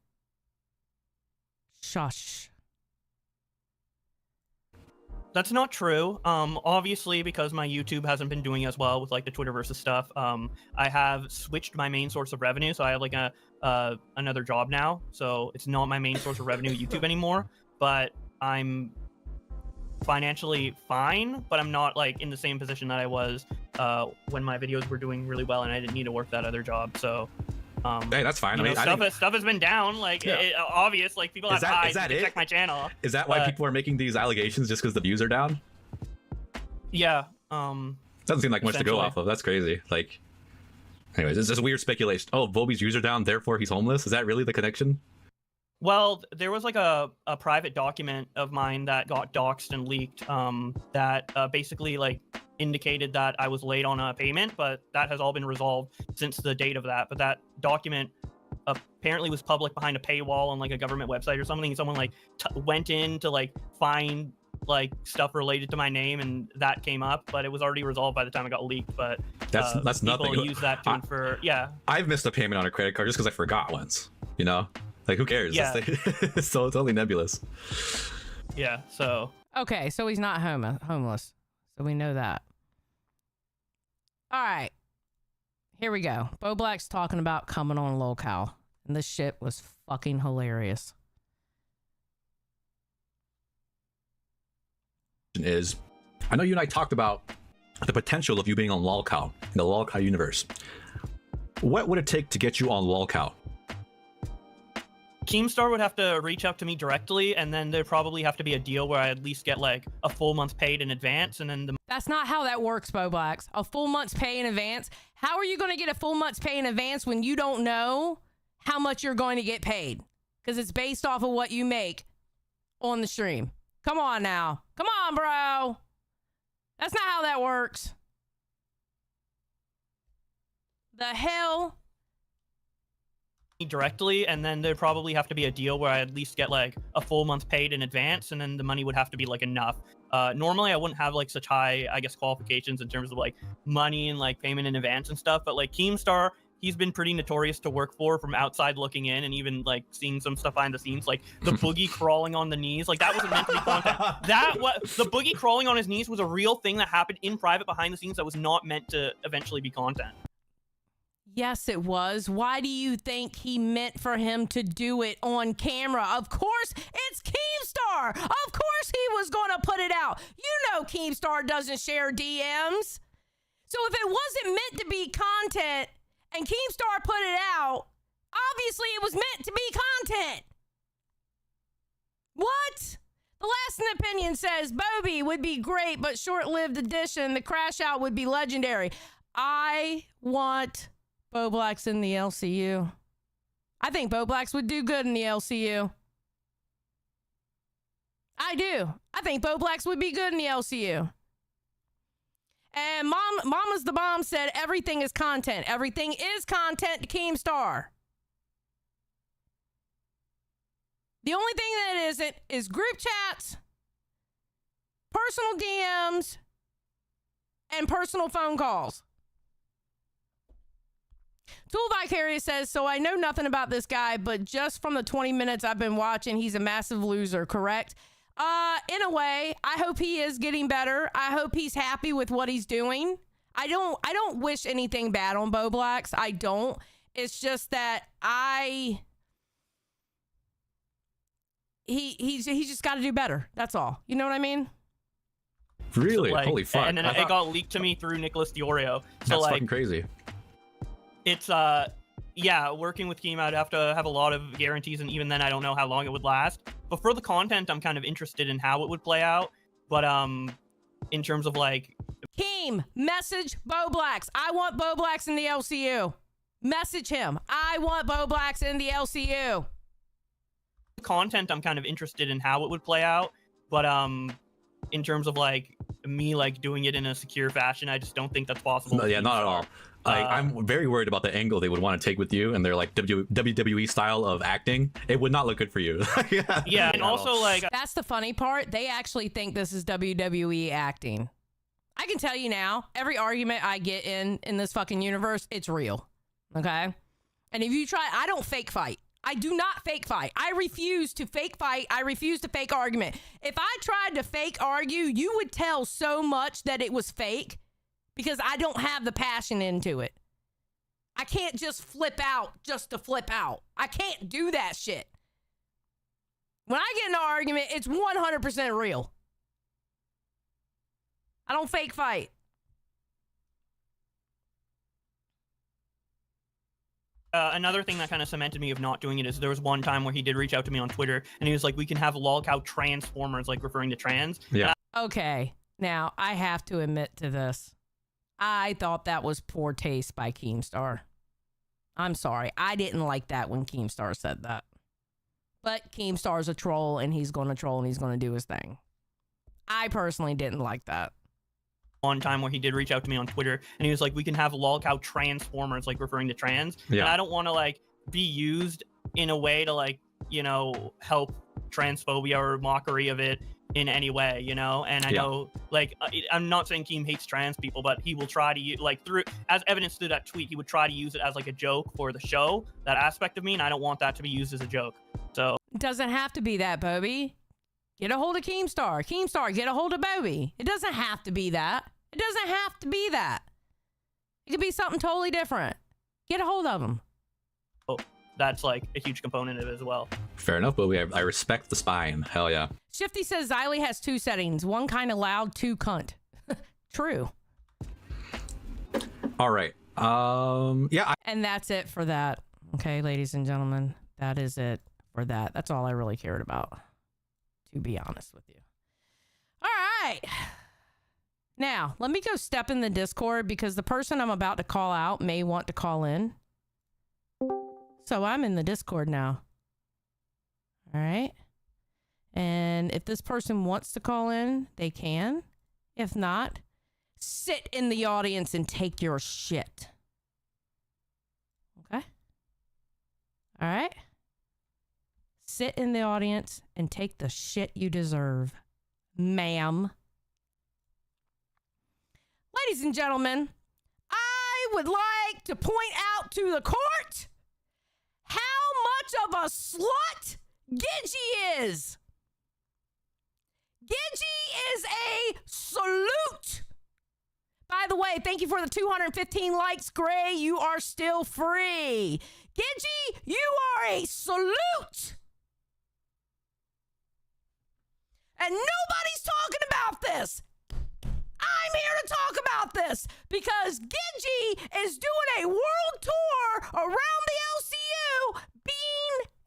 Shush. That's not true. Obviously, because my YouTube hasn't been doing as well with like the Twitter versus stuff. I have switched my main source of revenue, so I have like another job now. So it's not my main source of revenue, YouTube anymore. But I'm financially fine, but I'm not like in the same position that I was when my videos were doing really well and I didn't need to work that other job. So. Hey, that's fine. Stuff has been down. Like, obvious. Like, people have eyes to check my channel. Is that why people are making these allegations just because the views are down? Yeah. Doesn't seem like much to go off of. That's crazy. Like, anyways, it's just weird speculation. Oh, Bobby's views are down, therefore he's homeless. Is that really the connection? Well, there was like a private document of mine that got doxed and leaked. That basically like indicated that I was late on a payment, but that has all been resolved since the date of that. But that document apparently was public behind a paywall on like a government website or something. Someone like went in to like find like stuff related to my name, and that came up, but it was already resolved by the time it got leaked. But that's nothing. People use that to infer. Yeah, I've missed a payment on a credit card just because I forgot once. You know, like who cares? Yeah. It's so totally nebulous. Yeah. So. Okay, so he's not homeless, so we know that. All right, here we go. Bowblax talking about coming on locale, and this shit was fucking hilarious. Is, I know you and I talked about the potential of you being on lolcow in the lolcow universe. What would it take to get you on lolcow? Keemstar would have to reach out to me directly, and then there'd probably have to be a deal where I at least get like a full month's paid in advance, and then That's not how that works, Bowblax. A full month's pay in advance? How are you going to get a full month's pay in advance when you don't know how much you're going to get paid? Because it's based off of what you make on the stream. Come on now. Come on, bro. That's not how that works. The hell? directly, and then there'd probably have to be a deal where I at least get like a full month paid in advance, and then the money would have to be like enough. Normally I wouldn't have like such high, I guess, qualifications in terms of like money and like payment in advance and stuff, but like Keemstar, he's been pretty notorious to work for from outside looking in, and even like seeing some stuff behind the scenes, like the boogie crawling on the knees, like that wasn't meant to be content. The boogie crawling on his knees was a real thing that happened in private behind the scenes that was not meant to eventually be content. Yes, it was. Why do you think he meant for him to do it on camera? Of course, it's Keemstar. Of course he was going to put it out. You know Keemstar doesn't share DMs. So if it wasn't meant to be content and Keemstar put it out, obviously it was meant to be content. What? The Last Opinion says Bobby would be great, but short-lived edition. The crash out would be legendary. I want Bowblax in the LCU. I think Bowblax would do good in the LCU. I do. I think Bowblax would be good in the LCU. And Mama's the Bomb said everything is content. Everything is content to Keemstar. The only thing that isn't is group chats, personal DMs, and personal phone calls. Tool Vicarious says, so I know nothing about this guy, but just from the 20 minutes I've been watching, he's a massive loser, correct? In a way, I hope he is getting better. I hope he's happy with what he's doing. I don't wish anything bad on Bowblax. I don't. It's just that he's just got to do better. That's all. You know what I mean? Really? Like, Holy fuck. And then it got leaked to me through Nicholas Diorio. So That's like, fucking crazy. It's yeah, working with Keem, I'd have to have a lot of guarantees, and even then I don't know how long it would last. But for the content, I'm kind of interested in how it would play out. But in terms of like Keem, message Bowblax. I want Bowblax in the LCU. Message him. I want Bowblax in the LCU. Content, I'm kind of interested in how it would play out. But in terms of like me like doing it in a secure fashion, I just don't think that's possible. No, yeah, not at all. I'm very worried about the angle they would want to take with you and their like WWE style of acting. It would not look good for you. Yeah, and also like that's the funny part. They actually think this is WWE acting. I can tell you now, every argument I get in this fucking universe, it's real. Okay? And if you try, I don't fake fight. I do not fake fight. I refuse to fake fight. I refuse to fake argument. If I tried to fake argue, you would tell so much that it was fake because I don't have the passion into it. I can't just flip out just to flip out. I can't do that shit. When I get in an argument, it's 100% real. I don't fake fight. Another thing that kind of cemented me of not doing it is there was one time where he did reach out to me on Twitter and he was like, we can have lolcow transformers, like referring to trans. Yeah. Okay. Now, I have to admit to this. I thought that was poor taste by Keemstar. I'm sorry. I didn't like that when Keemstar said that. But Keemstar's a troll and he's going to troll and he's going to do his thing. I personally didn't like that. One time where he did reach out to me on Twitter and he was like, we can have lolcow transformers, like referring to trans. Yeah. And I don't want to like be used in a way to like, you know, help transphobia or mockery of it in any way, you know? And I know like, I'm not saying Keem hates trans people, but he will try to like through, as evidence through that tweet, he would try to use it as like a joke for the show, that aspect of me. And I don't want that to be used as a joke. So It doesn't have to be that, Bobby. Get a hold of Keemstar. Keemstar, get a hold of Bobby. It doesn't have to be that. It doesn't have to be that. It could be something totally different. Get a hold of him. that's like a huge component of it as well. Fair enough, but I respect the spine. Hell yeah. Shifty says Xylee has two settings. One kind of loud, two cunt. True. All right. Yeah. And that's it for that. Okay, ladies and gentlemen, that is it for that. That's all I really cared about, to be honest with you. All right. Now, let me go step in the Discord because the person I'm about to call out may want to call in. So I'm in the Discord now. All right. And if this person wants to call in, they can. If not, sit in the audience and take your shit. Okay? All right? Sit in the audience and take the shit you deserve, ma'am. Ladies and gentlemen, I would like to point out to the court how much of a slut Gigi is. Gigi is a salute. By the way, thank you for the 215 likes, Gray. You are still free. Gigi, you are a salute. And nobody's talking about this. I'm here to talk about this because Gigi is doing a world tour around the LCU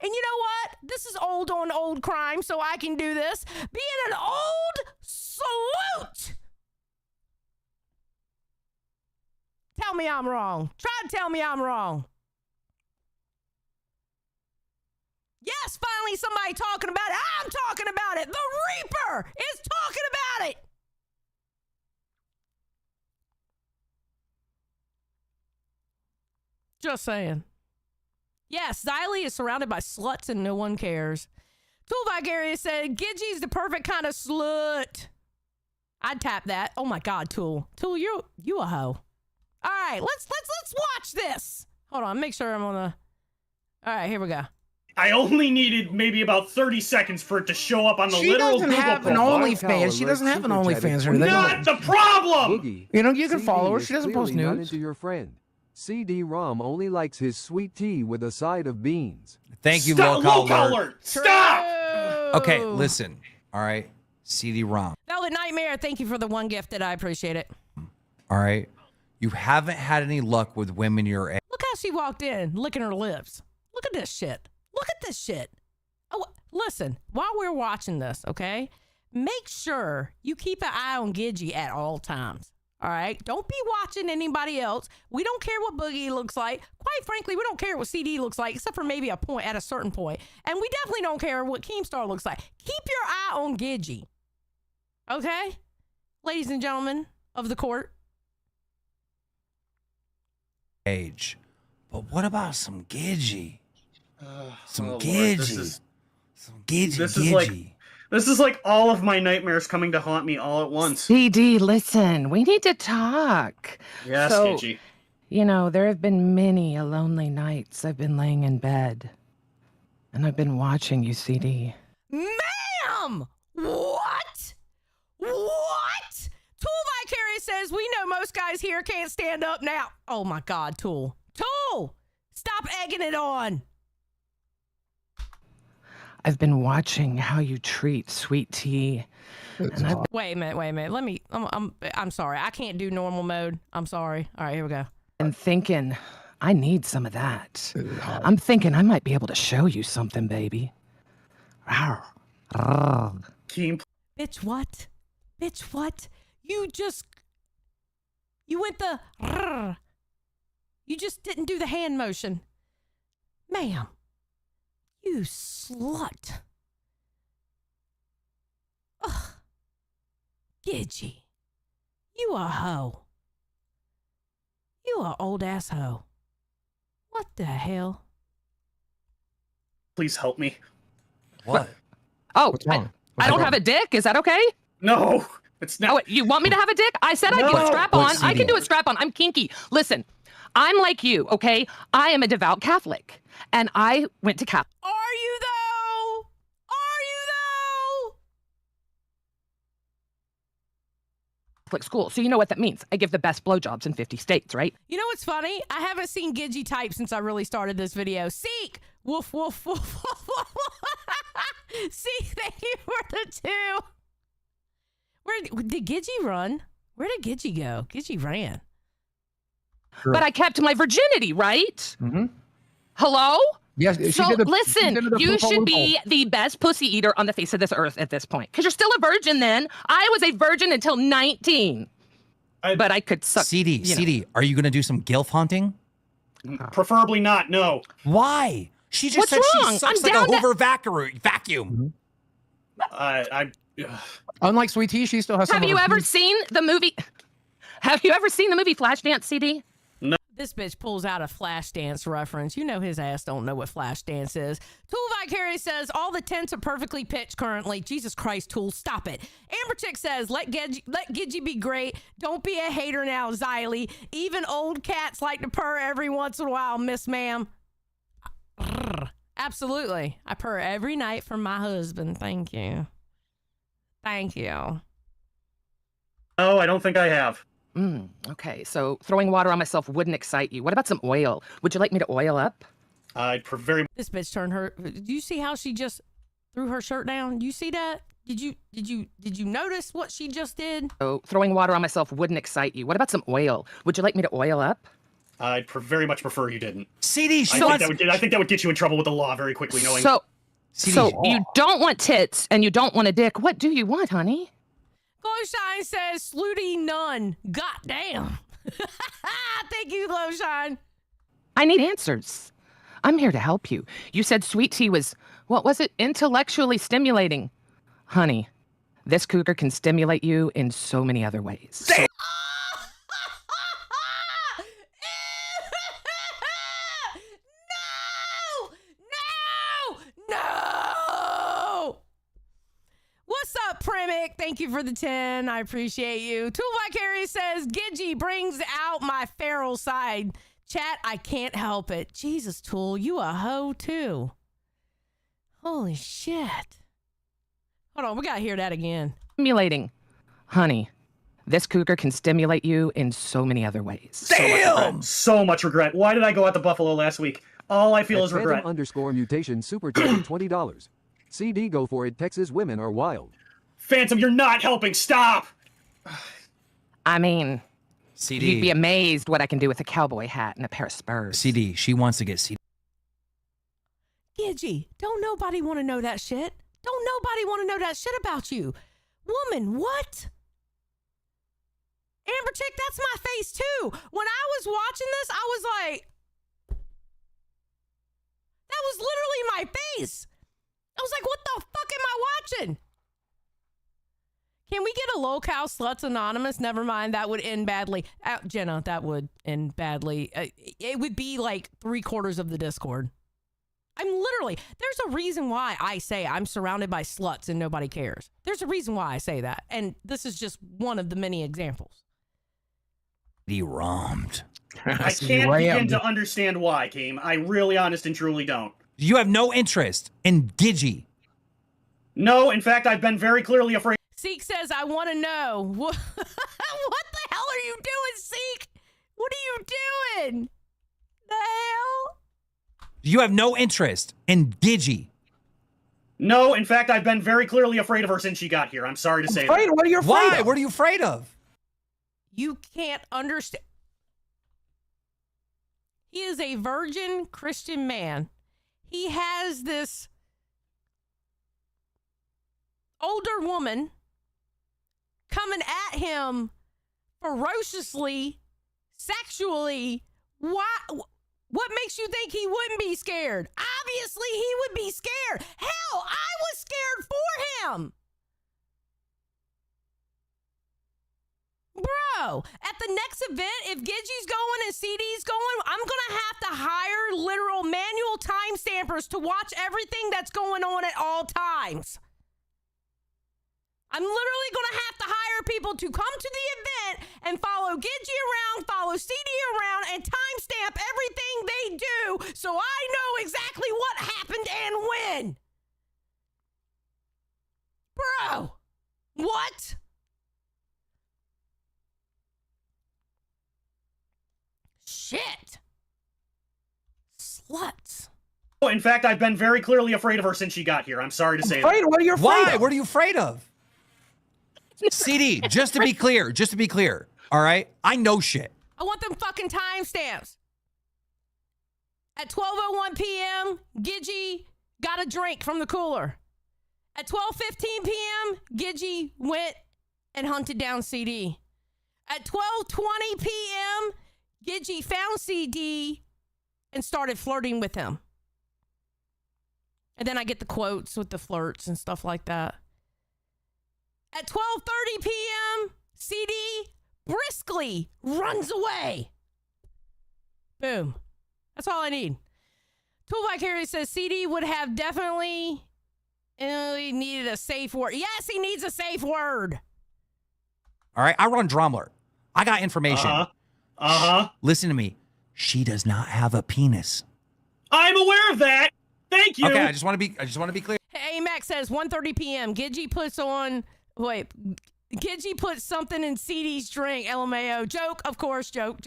and you know what? This is old on old crime, so I can do this. Being an old salute. Tell me I'm wrong. Try to tell me I'm wrong. Yes, finally somebody talking about it. I'm talking about it. The Reaper is talking about it. Just saying. Yes, Xylee is surrounded by sluts and no one cares. Tool Vicarious said, Gigi's the perfect kind of slut. I'd tap that. Oh my God, Tool. Tool, you a hoe. All right, let's watch this. Hold on, make sure I'm on the... All right, here we go. I only needed maybe about 30 seconds for it to show up on the literal Google have an profile. OnlyFans. She doesn't have an OnlyFans or anything. Not the problem! Boogie, You know, you can CD follow her. is She doesn't post clearly not news. into your friend. CD-ROM only likes his sweet tea with a side of beans. Thank you, Stop, low low collar. collar! Stop! Okay, listen. All right, CD-ROM. Velvet Nightmare, thank you for the one gift. I appreciate it. All right, you haven't had any luck with women your age. Look how she walked in, licking her lips. Look at this shit. Look at this shit. Oh, listen, while we're watching this, okay, make sure you keep an eye on Gigi at all times. All right? Don't be watching anybody else. We don't care what Boogie looks like. Quite frankly, we don't care what CD looks like, except for maybe a point at a certain point. And we definitely don't care what Keemstar looks like. Keep your eye on Gigi. Okay? Ladies and gentlemen of the court. Age. But what about some Gigi? Some Lord, Gigi. Some Gigi. This is like all of my nightmares coming to haunt me all at once. CD, listen, we need to talk. Yes, So, Gigi. You know, there have been many lonely nights I've been laying in bed. And I've been watching you, CD. Ma'am! What? What? Tool Vicarious says, we know most guys here can't stand up now. Oh my God, Tool. Tool! Stop egging it on. I've been watching how you treat sweet tea. And I've Wait a minute. Let me, I'm sorry. I can't do normal mode. I'm sorry. All right, here we go. been thinking, I need some of that. I'm thinking I might be able to show you something, baby. Team. Bitch, what? Bitch, what? You went the, you just didn't do the hand motion. Ma'am, you slut. Ugh. Gigi, you a hoe. You a old ass hoe. What the hell? Please help me. What? Oh, What's wrong? I don't have a dick. Is that okay? No, it's not. Oh, wait, you want me to have a dick? I said I'd do No. a strap on. I can do a strap on. I'm kinky. Listen, I'm like you, okay? I am a devout Catholic, and I went to Catholic Are you though? Are you though? school, so you know what that means. I give the best blowjobs in 50 states, right? You know what's funny? I haven't seen Gigi type since I really started this video. Seek! Woof, woof, woof, woof, woof. Seek, thank you for the 2. Where did Gigi run? Where did Gigi go? Gigi ran. Sure. But I kept my virginity, right? Mm-hmm. Hello? Yes. she So did the- listen, she did the you loophole, should be the best pussy eater on the face of this earth at this point, because you're still a virgin then. I was a virgin until 19. But I could suck. CD, you know. CD, are you gonna do some gilf hunting? Preferably not. No. Why? She just What's said wrong? she sucks I'm like a down to- Hoover vacuum. Unlike Sweet Tea, she still has some Have of you her ever teeth. seen the movie? Have you ever seen the movie Flashdance, CD? This bitch pulls out a Flashdance reference. You know his ass don't know what Flashdance is. Tool Vicarious says, all the tents are perfectly pitched currently. Jesus Christ, Tool, stop it. Amber Chick says, let Gigi be great. Don't be a hater now, Xylee. Even old cats like to purr every once in a while, Miss Ma'am. Absolutely. I purr every night for my husband. Thank you. Thank you. Oh, I don't think I have. Okay, so throwing water on myself wouldn't excite you. What about some oil? Would you like me to oil up? I'd very. This bitch turned her. Do you see how she just threw her shirt down? Do you see that? Did you notice what she just did? Oh, throwing water on myself wouldn't excite you. What about some oil? Would you like me to oil up? I'd very much prefer you didn't. CD, I think that would get you in trouble with the law very quickly. Knowing. So you don't want tits and you don't want a dick. What do you want, honey? Glowshine says, Slooty none. Goddamn. Thank you, Glowshine. I need answers. I'm here to help you. You said sweet tea was, what was it? Intellectually stimulating. Honey, this cougar can stimulate you in so many other ways. No! What's up, Primic? Thank you for the 10. I appreciate you. Tool Vicarious says, Gigi brings out my feral side. Chat, I can't help it. Jesus, Tool, you a hoe too. Holy shit. Hold on, we gotta hear that again. Stimulating. Honey, this cougar can stimulate you in so many other ways. Damn! So much regret. Why did I go out to Buffalo last week? All I feel is regret. _mutation super chat $20. CD go for it. Texas women are wild. Phantom, you're not helping. Stop. I mean, CD. you'd be amazed what I can do with a cowboy hat and a pair of spurs. CD. She wants to get CD. Gigi, don't nobody want to know that shit. Don't nobody want to know that shit about you. Woman, what? Amber Chick, that's my face too. When I was watching this, I was like, that was literally my face. I was like, what the fuck am I watching? Can we get a locale sluts anonymous? Never mind, that would end badly. Jenna, that would end badly. It would be like 3/4 of the Discord. I'm literally, there's a reason why I say I'm surrounded by sluts and nobody cares. There's a reason why I say that. And this is just one of the many examples. He rommed. I can't begin to understand why, Keem. I really, honest and truly don't. You have no interest in Gigi. No, in fact, I've been very clearly afraid. Seek says, I want to know. What the hell are you doing, Seek? What are you doing? The hell? You have no interest in Gigi. No, in fact, I've been very clearly afraid of her since she got here. I'm sorry to say Afraid? that. What are you afraid Why? of? What are you afraid of? You can't understand. He is a virgin Christian man. He has this older woman coming at him ferociously, sexually. What makes you think he wouldn't be scared? Obviously, he would be scared. Hell, I was scared for him. Bro, at the next event, if Gigi's going and CD's going, I'm going to have to hire literal manual timestampers to watch everything that's going on at all times. I'm literally going to have to hire people to come to the event and follow Gigi around, follow CD around, and timestamp everything they do so I know exactly what happened and when. Bro, what? Shit. Sluts. Oh, in fact, I've been very clearly afraid of her since she got here. I'm sorry to say that. What are you afraid Why? of? What are you afraid of? CD, just to be clear, all right? I know shit. I want them fucking timestamps. At 12:01 p.m., Gigi got a drink from the cooler. At 12:15 p.m., Gigi went and hunted down CD. At 12:20 p.m., Gigi found CD and started flirting with him. And then I get the quotes with the flirts and stuff like that. At 12:30 p.m., CD briskly runs away. Boom. That's all I need. Tool Vicarious says CD would have definitely needed a safe word. Yes, he needs a safe word. All right, I run Drumler. I got information. Listen to me. She does not have a penis. I'm aware of that. Thank you. Okay, I just want to be clear. Hey, Max says 1:30 p.m. Gigi puts something in CD's drink. LMAO. Joke, of course. Joke.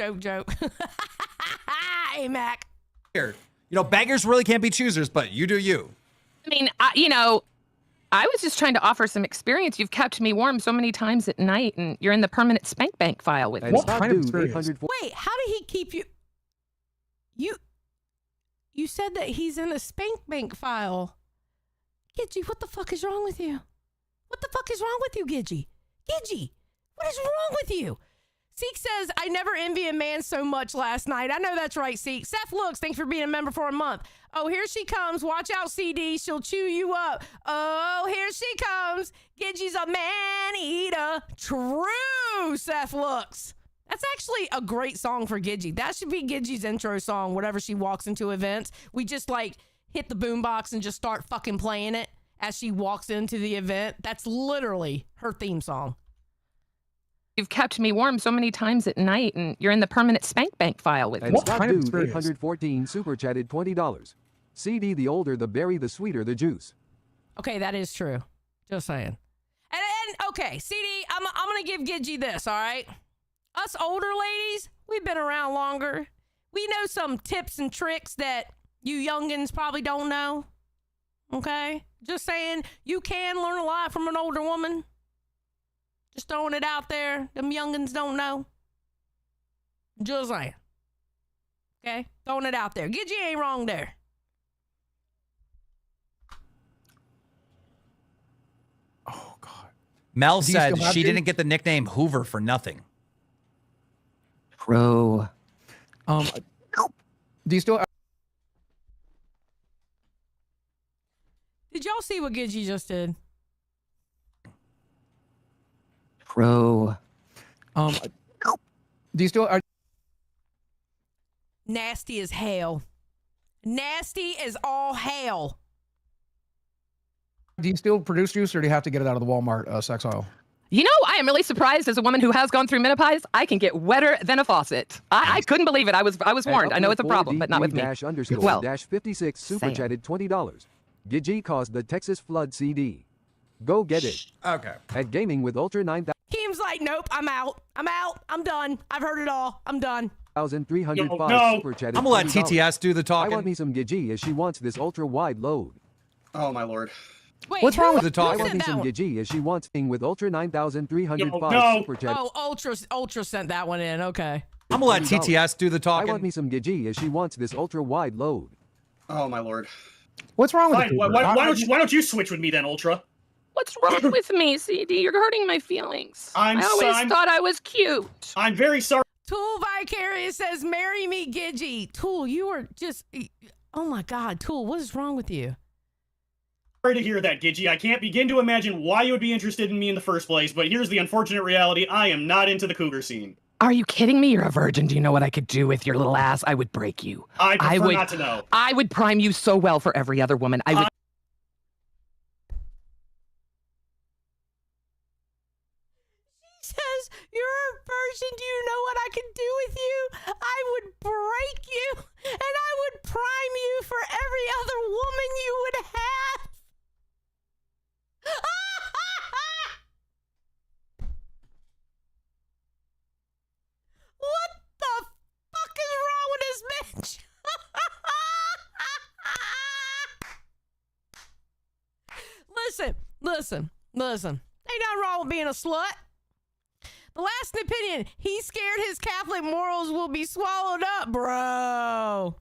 Hey, Mac. Here, beggars really can't be choosers, but you do you. I mean, I was just trying to offer some experience. You've kept me warm so many times at night, and you're in the permanent spank bank file with me. What kind of experience? Wait, how did he keep you? You said that he's in a spank bank file. Gigi, what the fuck is wrong with you? What the fuck is wrong with you, Gigi? Gigi, what is wrong with you? Seek says, I never envy a man so much last night. I know that's right, Seek. Seth Looks, thanks for being a member for a month. Oh, here she comes. Watch out, CD. She'll chew you up. Oh, here she comes. Gigi's a man-eater. True, Seth Looks. That's actually a great song for Gigi. That should be Gigi's intro song whenever she walks into events. We just hit the boombox and just start fucking playing it as she walks into the event. That's literally her theme song. You've kept me warm so many times at night, and you're in the permanent spank bank file with me. What kind of experience? 814 super chatted $20. CD, the older the berry, the sweeter the juice. Okay, that is true. Just saying. And okay, CD, I'm gonna give Gigi this, all right? Us older ladies, we've been around longer. We know some tips and tricks that you youngins probably don't know. Okay? Just saying, you can learn a lot from an older woman. Just throwing it out there. Them youngins don't know. Just saying. Okay? Throwing it out there. Gigi ain't wrong there. Oh, God. Mel Do you said still have she to? didn't get the nickname Hoover for nothing. Bro. Do you still? Did y'all see what Gigi just did? Bro. Do you still? Nasty as hell. Nasty as all hell. Do you still produce juice, or do you have to get it out of the Walmart sex aisle? You know, I am really surprised as a woman who has gone through menopause, I can get wetter than a faucet. I couldn't believe it. I was warned. I know it's a problem, but not with me. Well, -56 super Sam. chatted $20. Gigi caused the Texas flood. CD. Go get it. Okay. At Gaming with Ultra Keem's like, nope, I'm out. I'm done. I've heard it all. I'm done. 9,305 No. super chatted. I'm gonna let $20. TTS do the I want talking. me some Gigi as she wants this ultra wide load. Oh my lord. Wait, What's wrong with the who talking? I want sent me that some one? Gigi as she wants thing with Ultra 9,305 No. super chatted. Oh, Ultra sent that one in. Okay. I'm gonna let TTS do the I talking. want me some Gigi as she wants this ultra wide load. Oh my lord. What's wrong with Fine. it? Why don't you switch with me then, Ultra? what's wrong with me, CD? You're hurting my feelings. I always I'm- thought I was cute. I'm very sorry. Tool Vicarious says, marry me, Gigi. Tool, you are just, oh my God. Tool, what is wrong with you? Sorry to hear that, Gigi. I can't begin to imagine why you would be interested in me in the first place, but here's the unfortunate reality. I am not into the cougar scene. Are you kidding me? You're a virgin. Do you know what I could do with your little ass? I would break you. I prefer would not to know. I would prime you so well for every other woman. I would. She says, you're a virgin. Do you know what I can do with you? I would break you, and I would prime you for every other woman you would have. What the fuck is wrong with this bitch? Listen. Ain't nothing wrong with being a slut. The last opinion, he's scared his Catholic morals will be swallowed up, bro.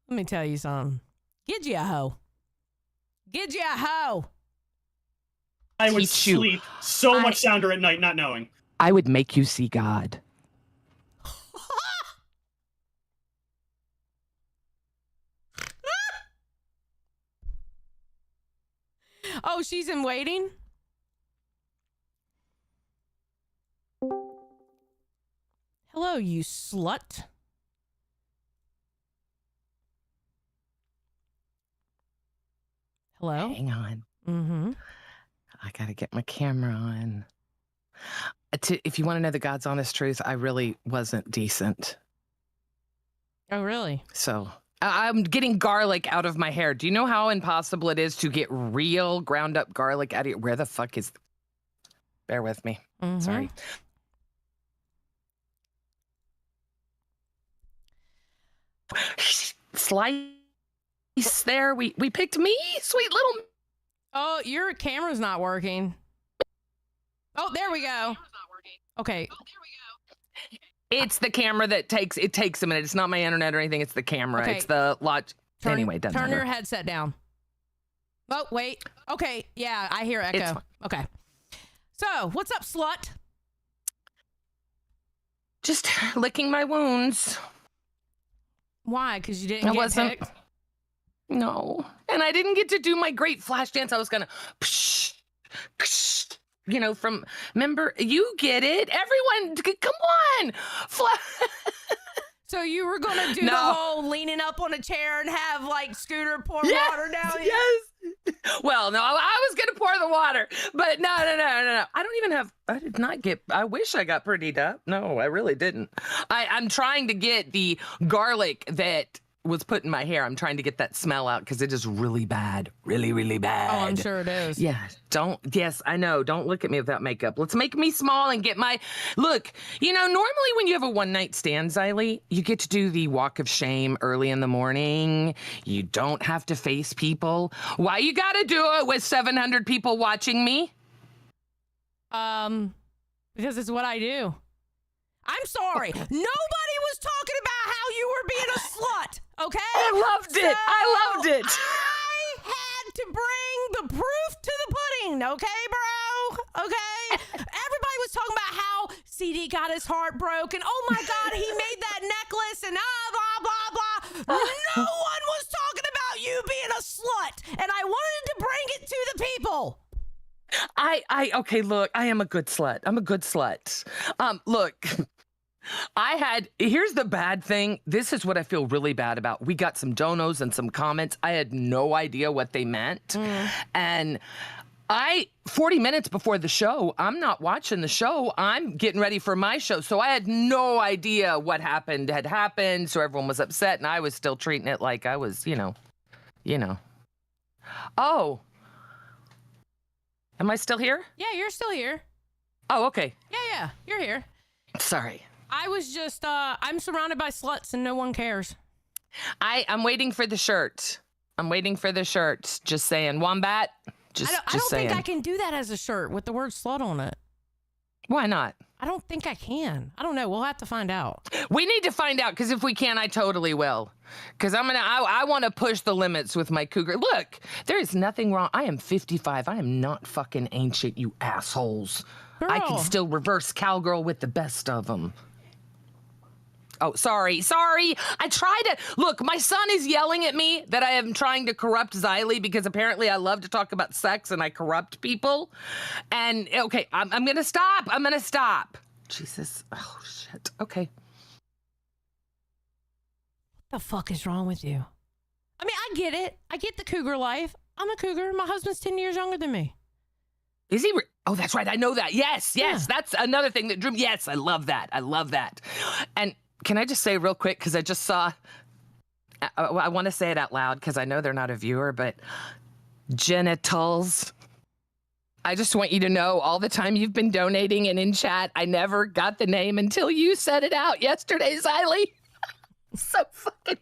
Let me tell you something. Get you a hoe. I would Teach you. sleep so much sounder at night not knowing. I would make you see God. Oh, she's in waiting? Hello, you slut. Hello? Hang on. Mm-hmm. I got to get my camera on. If you want to know the God's honest truth, I really wasn't decent. Oh, really? So I'm getting garlic out of my hair. Do you know how impossible it is to get real ground up garlic out of your... Where the fuck is... Bear with me. Mhm. Sorry. Slice there. We picked me, sweet little... Oh, your camera's not working. Oh, there we go. Okay. It's the camera that takes a minute. It's not my internet or anything. It's the camera. Okay. It's the lot. Anyway, doesn't turn matter. your headset down. Oh, wait. Okay. Yeah, I hear It's echo. fine. Okay. So, what's up, slut? Just licking my wounds. Why? Because you didn't I get wasn't. picked? No. And I didn't get to do my great flash dance. I was gonna, from, remember, you get it. Everyone, come on. So you were going to do the No. whole leaning up on a chair and have, like, Scooter pour water down you? Yes. Well, no, I was going to pour the water, but no. I did not get, I wish I got prettied up. No, I really didn't. I'm trying to get the garlic that was put in my hair. I'm trying to get that smell out because it is really bad. Really, really bad. Oh, I'm sure it is. Yeah, yes, I know. Don't look at me without makeup. Let's make me small and get my, look, normally when you have a one-night stand, Xylee, you get to do the walk of shame early in the morning. You don't have to face people. Why you gotta do it with 700 people watching me? Because it's what I do. I'm sorry. Nobody was talking about how you were being a slut, okay? I loved it. I had to bring the proof to the pudding, okay, bro? Okay? Everybody was talking about how CD got his heart broken. Oh my God, he made that necklace and blah, blah, blah. No one was talking about you being a slut, and I wanted to bring it to the people. Okay, look, I am a good slut. I'm a good slut. Look, here's the bad thing. This is what I feel really bad about. We got some donos and some comments. I had no idea what they meant. And 40 minutes before the show, I'm not watching the show. I'm getting ready for my show. So I had no idea what had happened. So everyone was upset and I was still treating it like I was, Oh. Am I still here? Yeah, you're still here. Oh, okay. Yeah, you're here. Sorry. I was just, I'm surrounded by sluts and no one cares. I'm waiting for the shirt. Just saying. Wombat. I don't think I can do that as a shirt with the word slut on it. Why not? I don't think I can. I don't know. We'll have to find out. We need to find out, because if we can, I totally will. Because I want to push the limits with my cougar. Look, there is nothing wrong. I am 55. I am not fucking ancient, you assholes. Girl. I can still reverse cowgirl with the best of them. Oh, sorry. I try to... Look, my son is yelling at me that I am trying to corrupt Xylee because apparently I love to talk about sex and I corrupt people. And, okay, I'm going to stop. Jesus. Oh, shit. Okay. What the fuck is wrong with you? I mean, I get it. I get the cougar life. I'm a cougar. My husband's 10 years younger than me. Is he? Oh, that's right. I know that. Yes. Yeah. That's another thing that drew me. Yes, I love that. And can I just say real quick, because I just saw, I want to say it out loud because I know they're not a viewer, but genitals. I just want you to know all the time you've been donating and in chat, I never got the name until you said it out yesterday, Xylee. So fucking...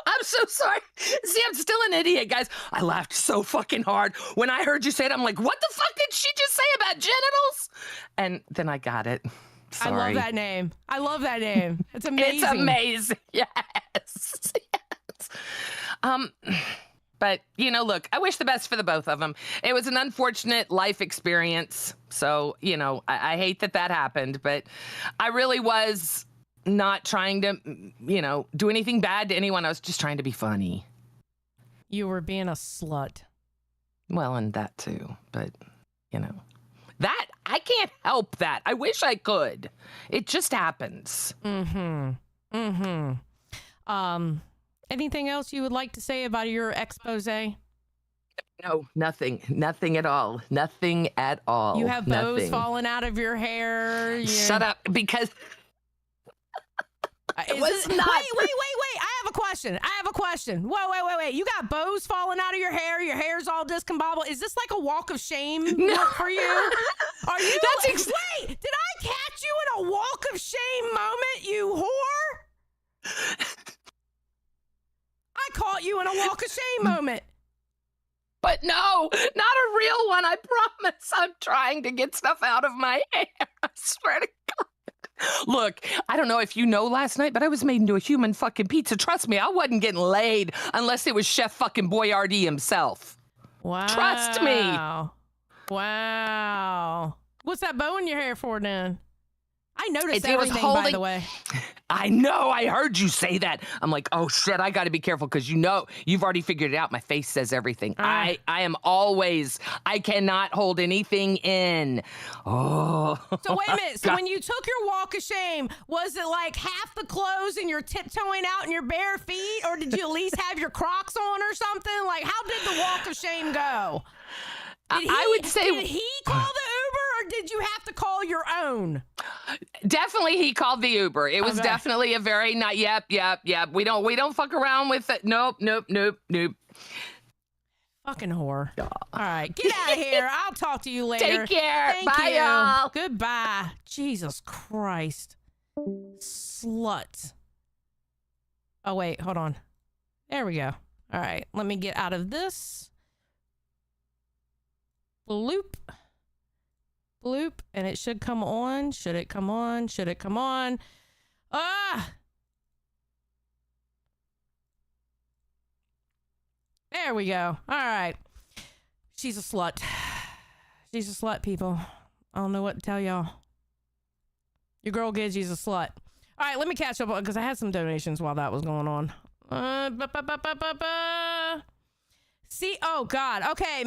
I'm so sorry. See, I'm still an idiot, guys. I laughed so fucking hard. When I heard you say it, I'm like, what the fuck did she just say about genitals? And then I got it. Sorry. I love that name. It's amazing. It's amazing. Yes. But, look, I wish the best for the both of them. It was an unfortunate life experience. So, I hate that happened, but I really was not trying to, do anything bad to anyone. I was just trying to be funny. You were being a slut. Well, and that too, but, that I can't help that. I wish I could. It just happens. Anything else you would like to say about your expose? No, nothing. Nothing at all. Nothing at all. You have bows Nothing. falling out of your hair. Shut up, because it was not. Wait. I have a question. Wait. You got bows falling out of your hair. Your hair's all discombobulated. Is this like a walk of shame for you? Are you? Wait, did I catch you in a walk of shame moment, you whore? I caught you in a walk of shame moment. But no, not a real one. I promise. I'm trying to get stuff out of my hair. I swear to God. Look, I don't know if you know last night, but I was made into a human fucking pizza. Trust me, I wasn't getting laid unless it was Chef fucking Boyardee himself. Wow. Trust me. Wow. What's that bow in your hair for then? I noticed It was everything, holding, by the way. I know. I heard you say that. I'm like, oh shit, I got to be careful because you know you've already figured it out. My face says everything. I am always. I cannot hold anything in. Oh. So wait a minute. So when you took your walk of shame, was it like half the clothes and you're tiptoeing out in your bare feet, or did you at least have your Crocs on or something? Like, how did the walk of shame go? I would say. Did he call the Uber, or did you have to call your own? Definitely, he called the Uber. It was definitely a very not. Yep. We don't fuck around with it. Nope. Fucking whore. All right, get out of here. I'll talk to you later. Take care. Thank Bye, you. y'all. Goodbye. Jesus Christ. Slut. Oh, wait, hold on. There we go. All right, let me get out of this. Bloop. Bloop. And it should come on. Should it come on? Should it come on? Ah! There we go. All right. She's a slut. She's a slut, people. I don't know what to tell y'all. Your girl Gigi's a slut. All right, let me catch up because I had some donations while that was going on. See, oh God. Okay,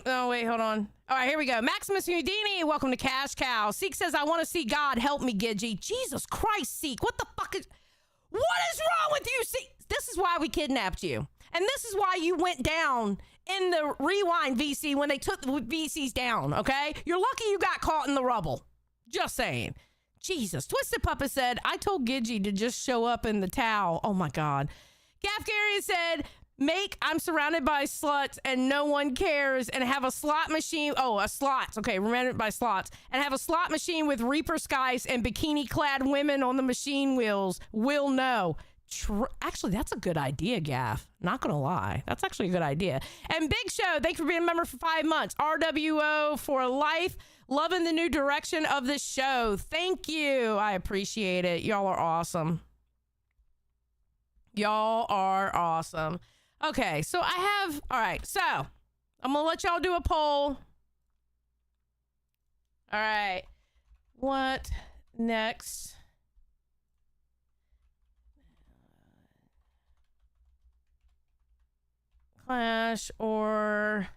oh wait, hold on. All right, here we go. Maximus Houdini, welcome to Cash Cow. Seek says, I want to see God. Help me, Gigi. Jesus Christ, Seek. What the fuck is wrong with you, Seek? This is why we kidnapped you. And this is why you went down in the Rewind VC when they took the VCs down, okay? You're lucky you got caught in the rubble. Just saying. Jesus. Twisted Puppa said, I told Gigi to just show up in the towel. Oh my God. Gafgarian said, I'm surrounded by sluts and no one cares, and have a slot machine. Oh, a slots. Okay, remembered by slots. And have a slot machine with Reaper Skies and bikini clad women on the machine wheels. Will know. Actually, that's a good idea, Gaff. Not gonna lie. That's actually a good idea. And Big Show, thank you for being a member for 5 months. RWO for life. Loving the new direction of this show. Thank you. I appreciate it. Y'all are awesome. Y'all are awesome. Okay, so all right, so I'm gonna let y'all do a poll. All right, what next? Clash or...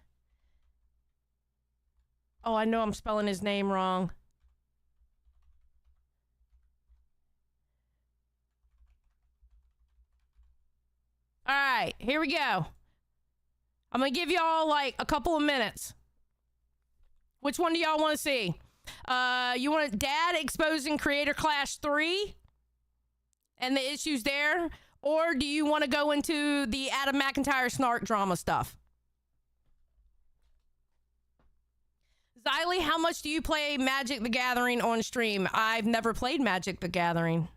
Oh, I know I'm spelling his name wrong. All right, here we go. I'm going to give y'all like a couple of minutes. Which one do y'all want to see? You want Dad exposing Creator Clash 3 and the issues there? Or do you want to go into the Adam McIntyre snark drama stuff? Xylee, how much do you play Magic the Gathering on stream? I've never played Magic the Gathering.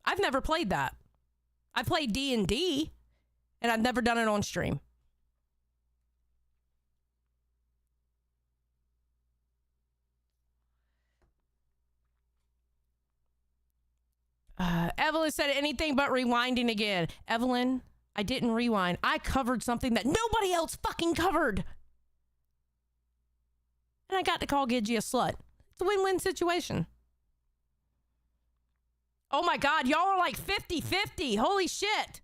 I've never played that. I played D&D, and I've never done it on stream. Evelyn said anything but rewinding again. Evelyn, I didn't rewind. I covered something that nobody else fucking covered. And I got to call Gigi a slut. It's a win-win situation. Oh my God, y'all are like 50-50. Holy shit.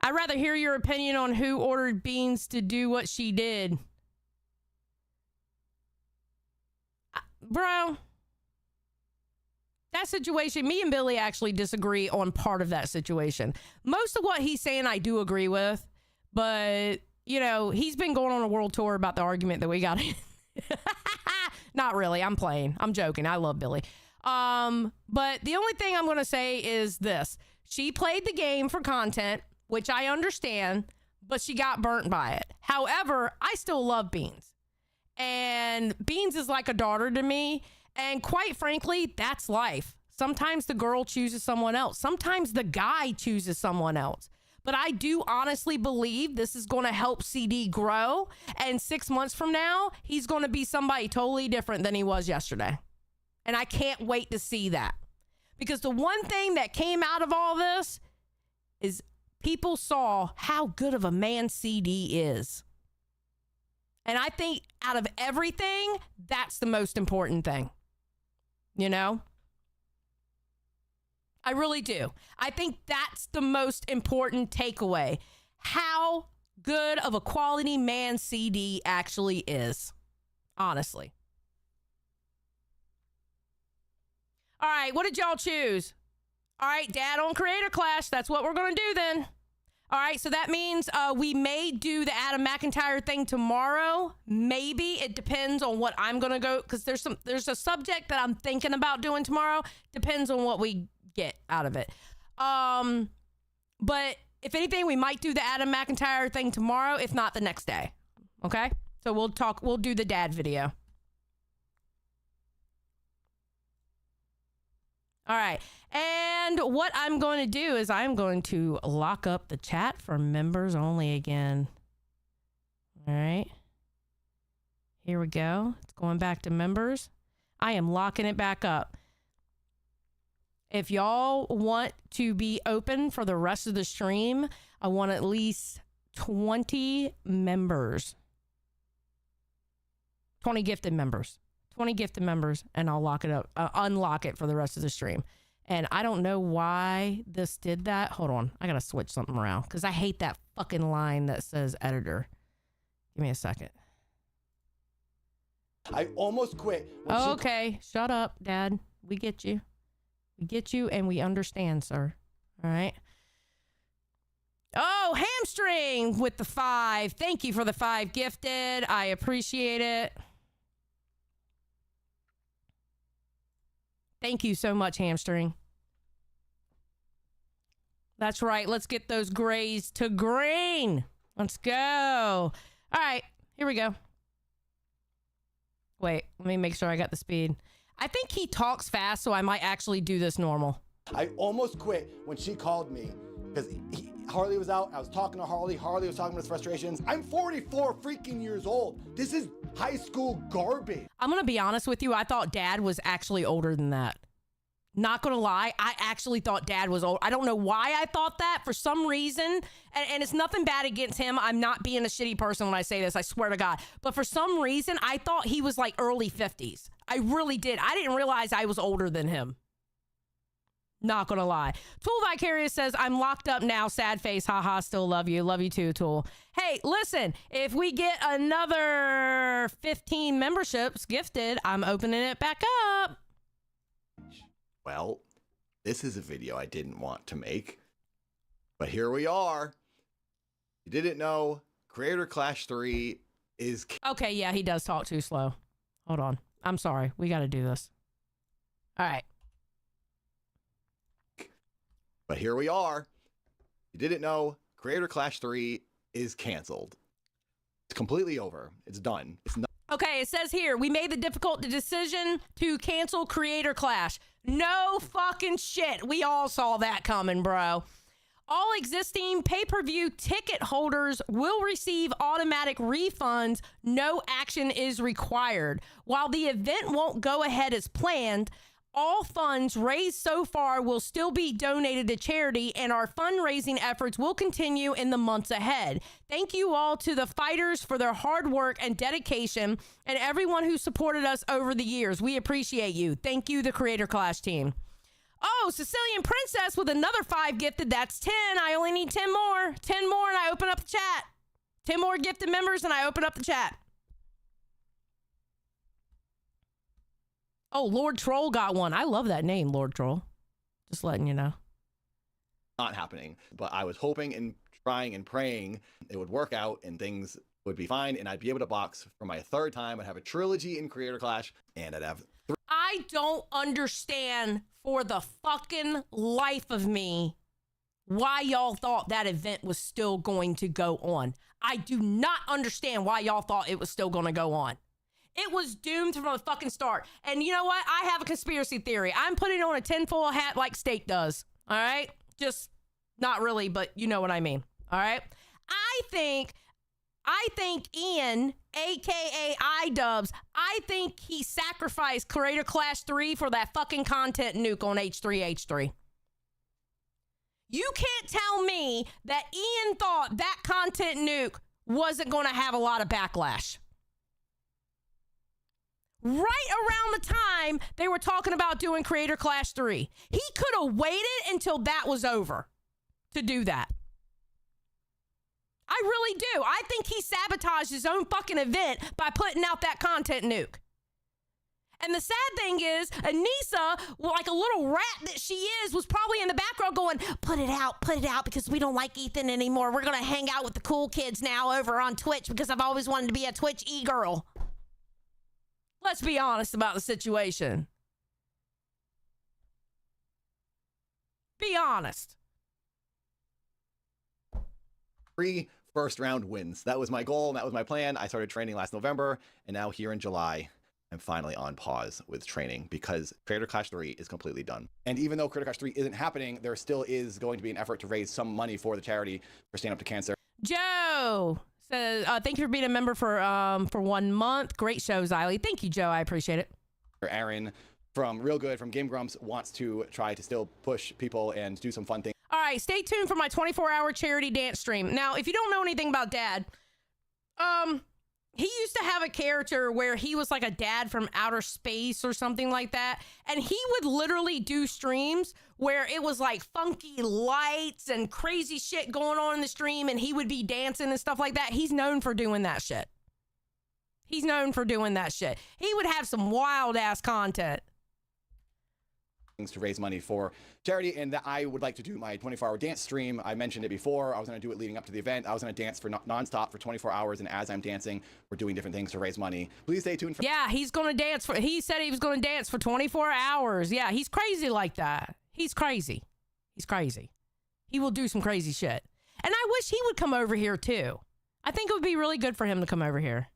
I'd rather hear your opinion on who ordered Beans to do what she did. Bro, that situation, me and Billy actually disagree on part of that situation. Most of what he's saying I do agree with, but, you know, he's been going on a world tour about the argument that we got in. Not really. I'm playing. I'm joking. I love Billy. But the only thing I'm going to say is this. She played the game for content, which I understand, but she got burnt by it. However, I still love Beans. And Beans is like a daughter to me. And quite frankly, that's life. Sometimes the girl chooses someone else. Sometimes the guy chooses someone else. But I do honestly believe this is going to help CD grow. And 6 months from now, he's going to be somebody totally different than he was yesterday. And I can't wait to see that. Because the one thing that came out of all this is people saw how good of a man CD is. And I think out of everything, that's the most important thing. You know? I really do. I think that's the most important takeaway. How good of a quality man CD actually is. Honestly. All right, what did y'all choose? All right, Dad on Creator Clash. That's what we're going to do then. All right, so that means we may do the Adam McIntyre thing tomorrow. Maybe. It depends on what I'm going to go, because there's a subject that I'm thinking about doing tomorrow. Depends on what we get out of it. But if anything, we might do the Adam McIntyre thing tomorrow, if not the next day. Okay? So we'll do the dad video. All right. And what I'm going to do is I'm going to lock up the chat for members only again. All right. Here we go. It's going back to members. I am locking it back up. If y'all want to be open for the rest of the stream, I want at least 20 members. 20 gifted members. 20 gifted members, and I'll lock it up, unlock it for the rest of the stream. And I don't know why this did that. Hold on. I got to switch something around because I hate that fucking line that says editor. Give me a second. I almost quit. Okay. Shut up, Dad. We get you. We get you, and we understand, sir. All right. Oh, Hamstring with the 5. Thank you for the 5 gifted. I appreciate it. Thank you so much, Hamstring. That's right. Let's get those grays to green. Let's go. All right. Here we go. Wait. Let me make sure I got the speed. I think he talks fast, so I might actually do this normal. I almost quit when she called me because Harley was out. I was talking to Harley. Harley was talking about his frustrations. I'm 44 freaking years old. This is high school garbage. I'm going to be honest with you. I thought Dad was actually older than that. Not going to lie. I actually thought Dad was old. I don't know why I thought that. For some reason, and it's nothing bad against him. I'm not being a shitty person when I say this. I swear to God. But for some reason, I thought he was like early 50s. I really did. I didn't realize I was older than him. Not gonna lie. Tool Vicarious says, I'm locked up now. Sad face. Haha. Still love you. Love you too, Tool. Hey, listen. If we get another 15 memberships gifted, I'm opening it back up. Well, this is a video I didn't want to make, but here we are. You didn't know Creator Clash 3 is... Okay, yeah, he does talk too slow. Hold on. I'm sorry. We got to do this. All right. But here we are. You didn't know Creator Clash 3 is canceled. It's completely over. It's done. It's not. Okay, it says here, we made the difficult decision to cancel Creator Clash. No fucking shit. We all saw that coming, bro. All existing pay-per-view ticket holders will receive automatic refunds. No action is required. While the event won't go ahead as planned, all funds raised so far will still be donated to charity, and our fundraising efforts will continue in the months ahead. Thank you all to the fighters for their hard work and dedication, and everyone who supported us over the years. We appreciate you. Thank you, the Creator Clash team. Oh, Sicilian Princess with another 5 gifted. That's 10. I only need 10 more. 10 more and I open up the chat. 10 more gifted members and I open up the chat. Oh, Lord Troll got one. I love that name, Lord Troll. Just letting you know. Not happening, but I was hoping and trying and praying it would work out and things would be fine and I'd be able to box for my 3rd time. I'd have a trilogy in Creator Clash and I'd have I don't understand for the fucking life of me why y'all thought that event was still going to go on. I do not understand why y'all thought it was still going to go on. It was doomed from the fucking start. And you know what? I have a conspiracy theory. I'm putting on a tinfoil hat like Steak does. All right? Just not really, but you know what I mean. All right? I think Ian, aka Idubbbz, I think he sacrificed Creator Clash 3 for that fucking content nuke on H3H3. You can't tell me that Ian thought that content nuke wasn't going to have a lot of backlash. Right around the time they were talking about doing Creator Clash 3. He could have waited until that was over to do that. I really do. I think he sabotaged his own fucking event by putting out that content nuke. And the sad thing is, Anissa, like a little rat that she is, was probably in the background going, put it out, because we don't like Ethan anymore. We're going to hang out with the cool kids now over on Twitch because I've always wanted to be a Twitch e-girl. Let's be honest about the situation. Be honest. 3 first-round wins. That was my goal, and that was my plan. I started training last November, and now here in July, I'm finally on pause with training because Creator Clash 3 is completely done. And even though Creator Clash 3 isn't happening, there still is going to be an effort to raise some money for the charity for Stand Up to Cancer. Joe says, thank you for being a member for 1 month. Great show, Xylee. Thank you, Joe. I appreciate it. Aaron from Real Good, from Game Grumps, wants to try to still push people and do some fun things. All right, stay tuned for my 24-hour charity dance stream. Now, if you don't know anything about Dad, he used to have a character where he was like a dad from outer space or something like that. And he would literally do streams where it was like funky lights and crazy shit going on in the stream. And he would be dancing and stuff like that. He's known for doing that shit. He would have some wild ass content. To raise money for charity, and that I would like to do my 24-hour dance stream. I mentioned it before. I was going to do it leading up to the event. I was going to dance for nonstop for 24 hours, and as I'm dancing, we're doing different things to raise money. Please stay tuned for— Yeah, he's going to dance for— he said he was going to dance for 24 hours. Yeah, he's crazy like that. He's crazy. He will do some crazy shit. And I wish he would come over here too. I think it would be really good for him to come over here.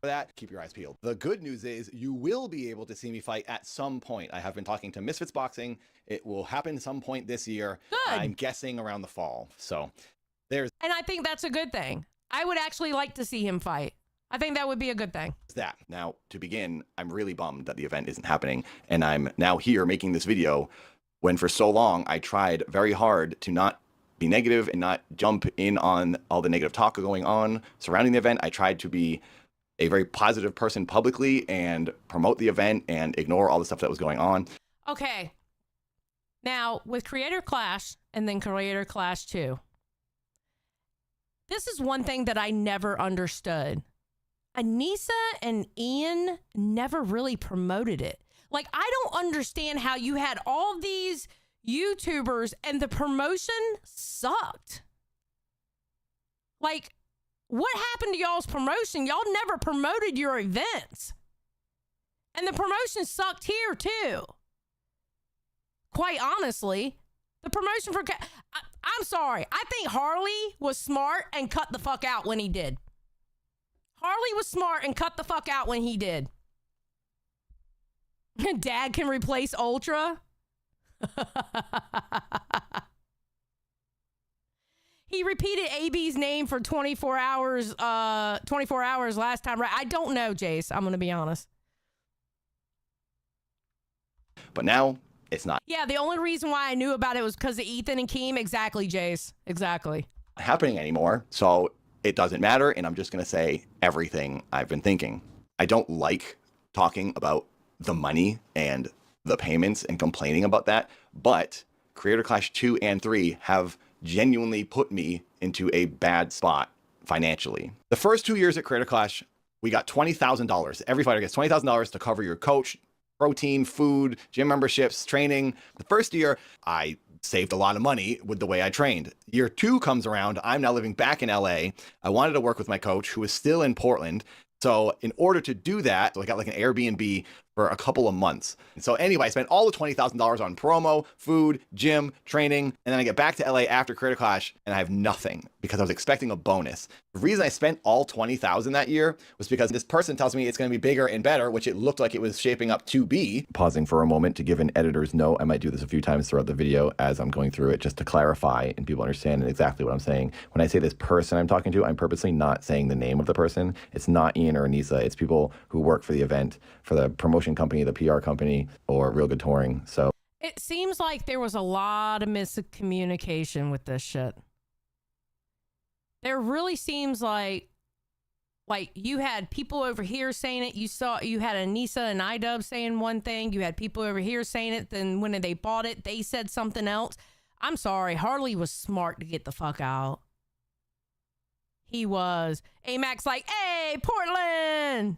For that, keep your eyes peeled. The good news is you will be able to see me fight at some point. I have been talking to Misfits Boxing. It will happen some point this year. Good. I'm guessing around the fall. So there's— And I think that's a good thing. I would actually like to see him fight. I think that would be a good thing. that. Now, to begin, I'm really bummed that the event isn't happening, and I'm now here making this video when for so long I tried very hard to not be negative and not jump in on all the negative talk going on surrounding the event. I tried to be a very positive person publicly and promote the event and ignore all the stuff that was going on. Okay. Now, with Creator Clash and then Creator Clash 2, this is one thing that I never understood. Anissa and Ian never really promoted it. Like, I don't understand how you had all these YouTubers and the promotion sucked. Like, what happened to y'all's promotion? Y'all never promoted your events. And the promotion sucked here, too. Quite honestly, the promotion for... I'm sorry. I think Harley was smart and cut the fuck out when he did. Harley was smart and cut the fuck out when he did. Dad can replace Ultra. He repeated AB's name for 24 hours last time, right? I don't know, Jace. I'm going to be honest. But now it's not. Yeah, the only reason why I knew about it was because of Ethan and Keem. Exactly, Jace. Exactly. Happening anymore, so it doesn't matter, and I'm just going to say everything I've been thinking. I don't like talking about the money and the payments and complaining about that. But Creator Clash 2 and 3 have genuinely put me into a bad spot financially. The first 2 years at Creator Clash, we got $20,000. Every fighter gets $20,000 to cover your coach, protein, food, gym memberships, training. The first year, I saved a lot of money with the way I trained. Year 2 comes around. I'm now living back in LA. I wanted to work with my coach, who is still in Portland. So in order to do that, I got like an Airbnb for a couple of months. And so anyway, I spent all the $20,000 on promo, food, gym, training, and then I get back to LA after Creator Clash and I have nothing because I was expecting a bonus. The reason I spent all $20,000 that year was because this person tells me it's going to be bigger and better, which it looked like it was shaping up to be. Pausing for a moment to give an editor's note. I might do this a few times throughout the video as I'm going through it just to clarify and people understand exactly what I'm saying. When I say this person I'm talking to, I'm purposely not saying the name of the person. It's not Ian or Anissa. It's people who work for the event, for the promotion company, the PR company, or Real Good Touring. So it seems like there was a lot of miscommunication with this shit. There really seems like you had people over here saying it. You had Anissa and Idubbbz saying one thing. You had people over here saying it. Then when they bought it, they said something else. I'm sorry. Harley was smart to get the fuck out. He was. AMAC's like, hey, Portland.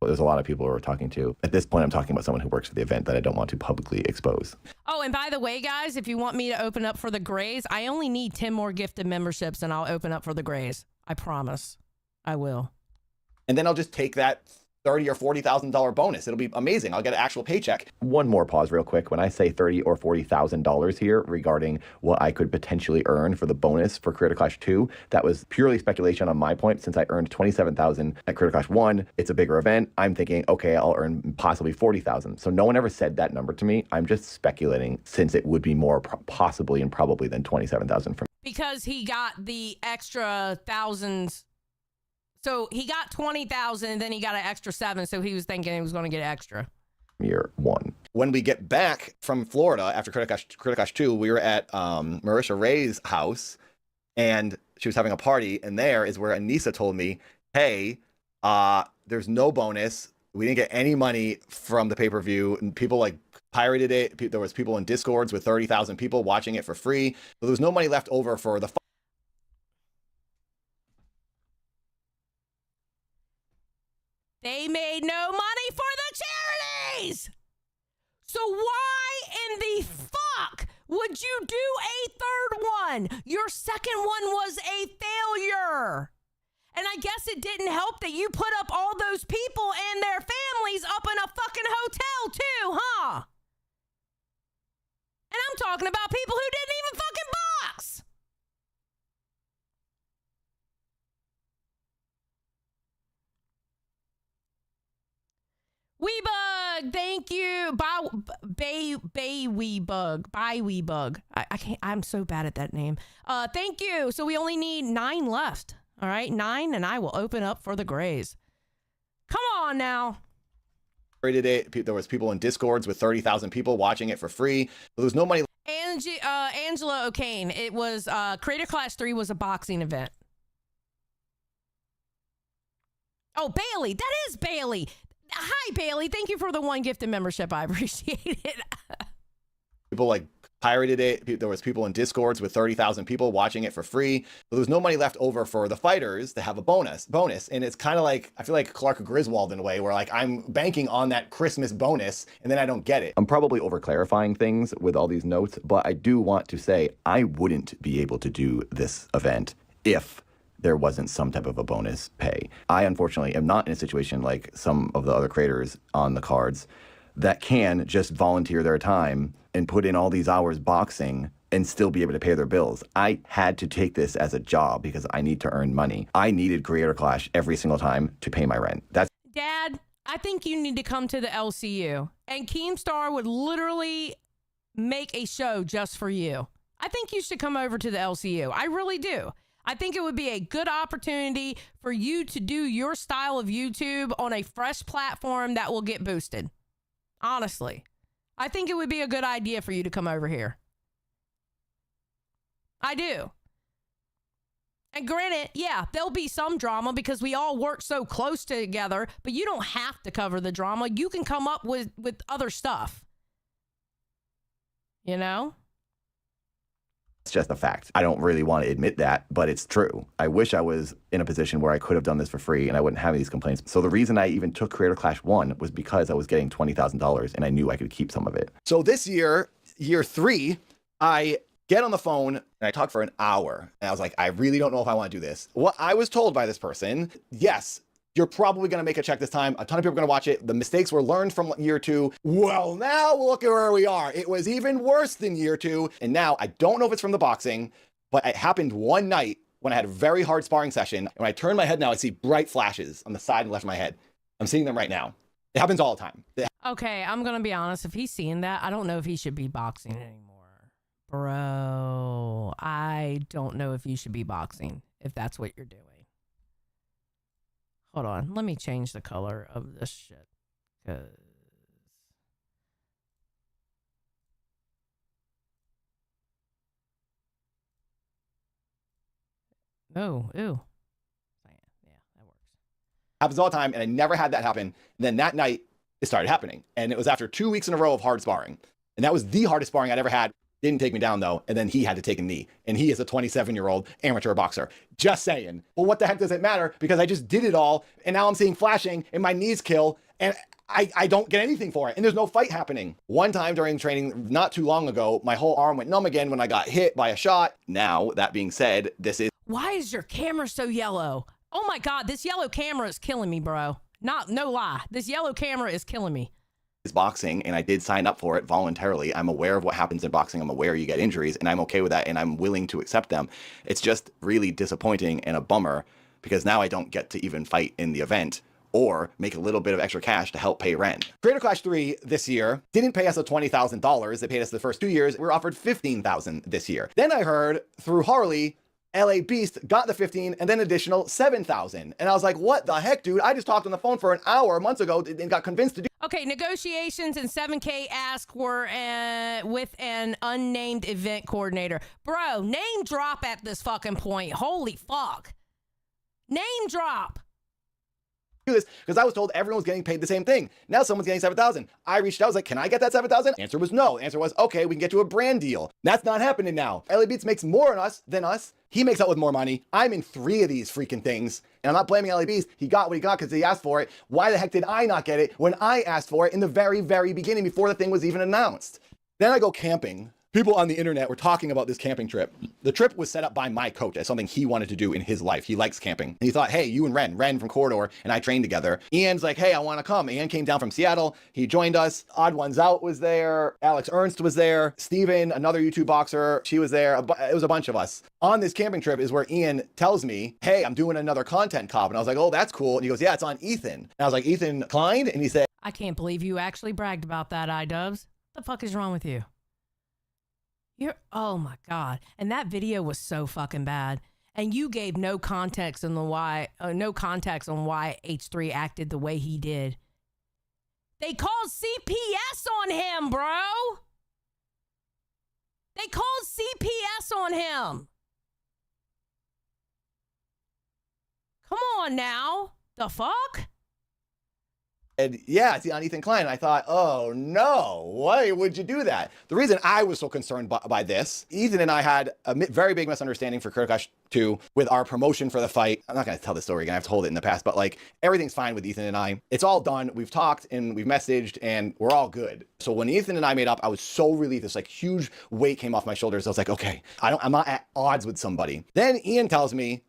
there's a lot of people we're talking to. At this point, I'm talking about someone who works for the event that I don't want to publicly expose. Oh, and by the way, guys, if you want me to open up for the Grays, I only need 10 more gifted memberships and I'll open up for the Grays. I promise. I will. And then I'll just take that $30,000 or $40,000 bonus. It'll be amazing. I'll get an actual paycheck. One more pause real quick. When I say $30,000 or $40,000 here regarding what I could potentially earn for the bonus for Creator Clash 2, that was purely speculation on my point. Since I earned $27,000 at Creator Clash 1, it's a bigger event. I'm thinking, okay, I'll earn possibly $40,000. So no one ever said that number to me. I'm just speculating since it would be more possibly and probably than $27,000 from because he got the extra thousands. So he got 20,000 and then he got an extra 7. So he was thinking he was going to get extra. Year 1. When we get back from Florida after Creator Clash 2, we were at Marisha Ray's house and she was having a party. And there is where Anissa told me, hey, there's no bonus. We didn't get any money from the pay-per-view and people like pirated it. There was people in Discords with 30,000 people watching it for free. So there was no money left over for the They made no money for the charities. So why in the fuck would you do a third one? Your second one was a failure. And I guess it didn't help that you put up all those people and their families up in a fucking hotel too, huh? And I'm talking about people who didn't even fucking box. Weebug, thank you. Weebug. I can't. I'm so bad at that name. Thank you. So we only need 9 left. All right, 9, and I will open up for the Grays. Come on now. There was people in Discords with 30,000 people watching it for free. There was no money. Angela O'Kane. It was Creator Clash 3 was a boxing event. Oh, Bailey. That is Bailey. Hi, Bailey. Thank you for the 1 gifted membership. I appreciate it. People like pirated it. There was people in Discords with 30,000 people watching it for free. There was no money left over for the fighters to have a bonus. And it's kind of like, I feel like Clark Griswold in a way where like I'm banking on that Christmas bonus and then I don't get it. I'm probably over clarifying things with all these notes, but I do want to say I wouldn't be able to do this event if there wasn't some type of a bonus pay. I unfortunately am not in a situation like some of the other creators on the cards that can just volunteer their time and put in all these hours boxing and still be able to pay their bills. I had to take this as a job because I need to earn money. I needed Creator Clash every single time to pay my rent. Dad, I think you need to come to the LCU and Keemstar would literally make a show just for you. I think you should come over to the LCU. I really do. I think it would be a good opportunity for you to do your style of YouTube on a fresh platform that will get boosted. Honestly, I think it would be a good idea for you to come over here. I do. And granted, yeah, there'll be some drama because we all work so close together, but you don't have to cover the drama. You can come up with other stuff. You know? It's just a fact. I don't really want to admit that, but it's true. I wish I was in a position where I could have done this for free and I wouldn't have these complaints. So the reason I even took Creator Clash 1 was because I was getting $20,000 and I knew I could keep some of it. So this year, year 3, I get on the phone and I talk for an hour. And I was like, I really don't know if I want to do this. What I was told by this person, yes, you're probably going to make a check this time. A ton of people are going to watch it. The mistakes were learned from year 2. Well, now look at where we are. It was even worse than year 2. And now I don't know if it's from the boxing, but it happened one night when I had a very hard sparring session. And when I turn my head now, I see bright flashes on the side and left of my head. I'm seeing them right now. It happens all the time. Okay, I'm going to be honest. If he's seeing that, I don't know if he should be boxing anymore. Bro, I don't know if you should be boxing if that's what you're doing. Hold on. Let me change the color of this shit. Cause... Oh, ew. Yeah, that works. Happens all the time, and I never had that happen. And then that night, it started happening. And it was after 2 weeks in a row of hard sparring. And that was the hardest sparring I'd ever had. Didn't take me down, though. And then he had to take a knee. And he is a 27-year-old amateur boxer. Just saying. Well, what the heck does it matter? Because I just did it all. And now I'm seeing flashing and my knees kill. And I don't get anything for it. And there's no fight happening. One time during training, not too long ago, my whole arm went numb again when I got hit by a shot. Now, that being said, this is... Why is your camera so yellow? Oh my God, this yellow camera is killing me, bro. No lie. This yellow camera is killing me. Is boxing, and I did sign up for it voluntarily. I'm aware of what happens in boxing. I'm aware you get injuries, and I'm okay with that, and I'm willing to accept them. It's just really disappointing and a bummer because now I don't get to even fight in the event or make a little bit of extra cash to help pay rent. Creator Clash 3 this year didn't pay us a $20,000. They paid us the first 2 years. We were offered $15,000 this year. Then I heard through Harley, LA Beast got the 15 and then additional 7,000. And I was like, what the heck, dude? I just talked on the phone for an hour months ago and got convinced to do. Okay, negotiations and 7K ask were with an unnamed event coordinator. Bro, name drop at this fucking point. Holy fuck. Name drop. Do this because I was told everyone was getting paid the same thing. Now someone's getting 7,000. I reached out, I was like, can I get that 7,000? Answer was no. Answer was, okay, we can get you a brand deal. That's not happening now. LA Beats makes more than us. He makes out with more money. I'm in 3 of these freaking things. And I'm not blaming LA Beast. He got what he got because he asked for it. Why the heck did I not get it when I asked for it in the very, very beginning before the thing was even announced? Then I go camping. People on the internet were talking about this camping trip. The trip was set up by my coach as something he wanted to do in his life. He likes camping. And he thought, hey, you and Ren from Corridor, and I trained together. Ian's like, hey, I want to come. Ian came down from Seattle. He joined us. Odd Ones Out was there. Alex Ernst was there. Steven, another YouTube boxer, she was there. It was a bunch of us. On this camping trip is where Ian tells me, hey, I'm doing another content cop. And I was like, oh, that's cool. And he goes, yeah, it's on Ethan. And I was like, Ethan Klein? And he said, I can't believe you actually bragged about that, Idubbbz. What the fuck is wrong with you? Oh my God. And that video was so fucking bad. And you gave no context on why H3 acted the way he did. They called CPS on him, bro. They called CPS on him. Come on now. The fuck? And yeah, it's on Ethan Klein. And I thought, oh no, why would you do that? The reason I was so concerned by this, Ethan and I had a very big misunderstanding for Creator Clash 2 with our promotion for the fight. I'm not going to tell the story again. I've told it in the past, but like everything's fine with Ethan and I. It's all done. We've talked and we've messaged and we're all good. So when Ethan and I made up, I was so relieved. This like huge weight came off my shoulders. I was like, okay, I'm not at odds with somebody. Then Ian tells me,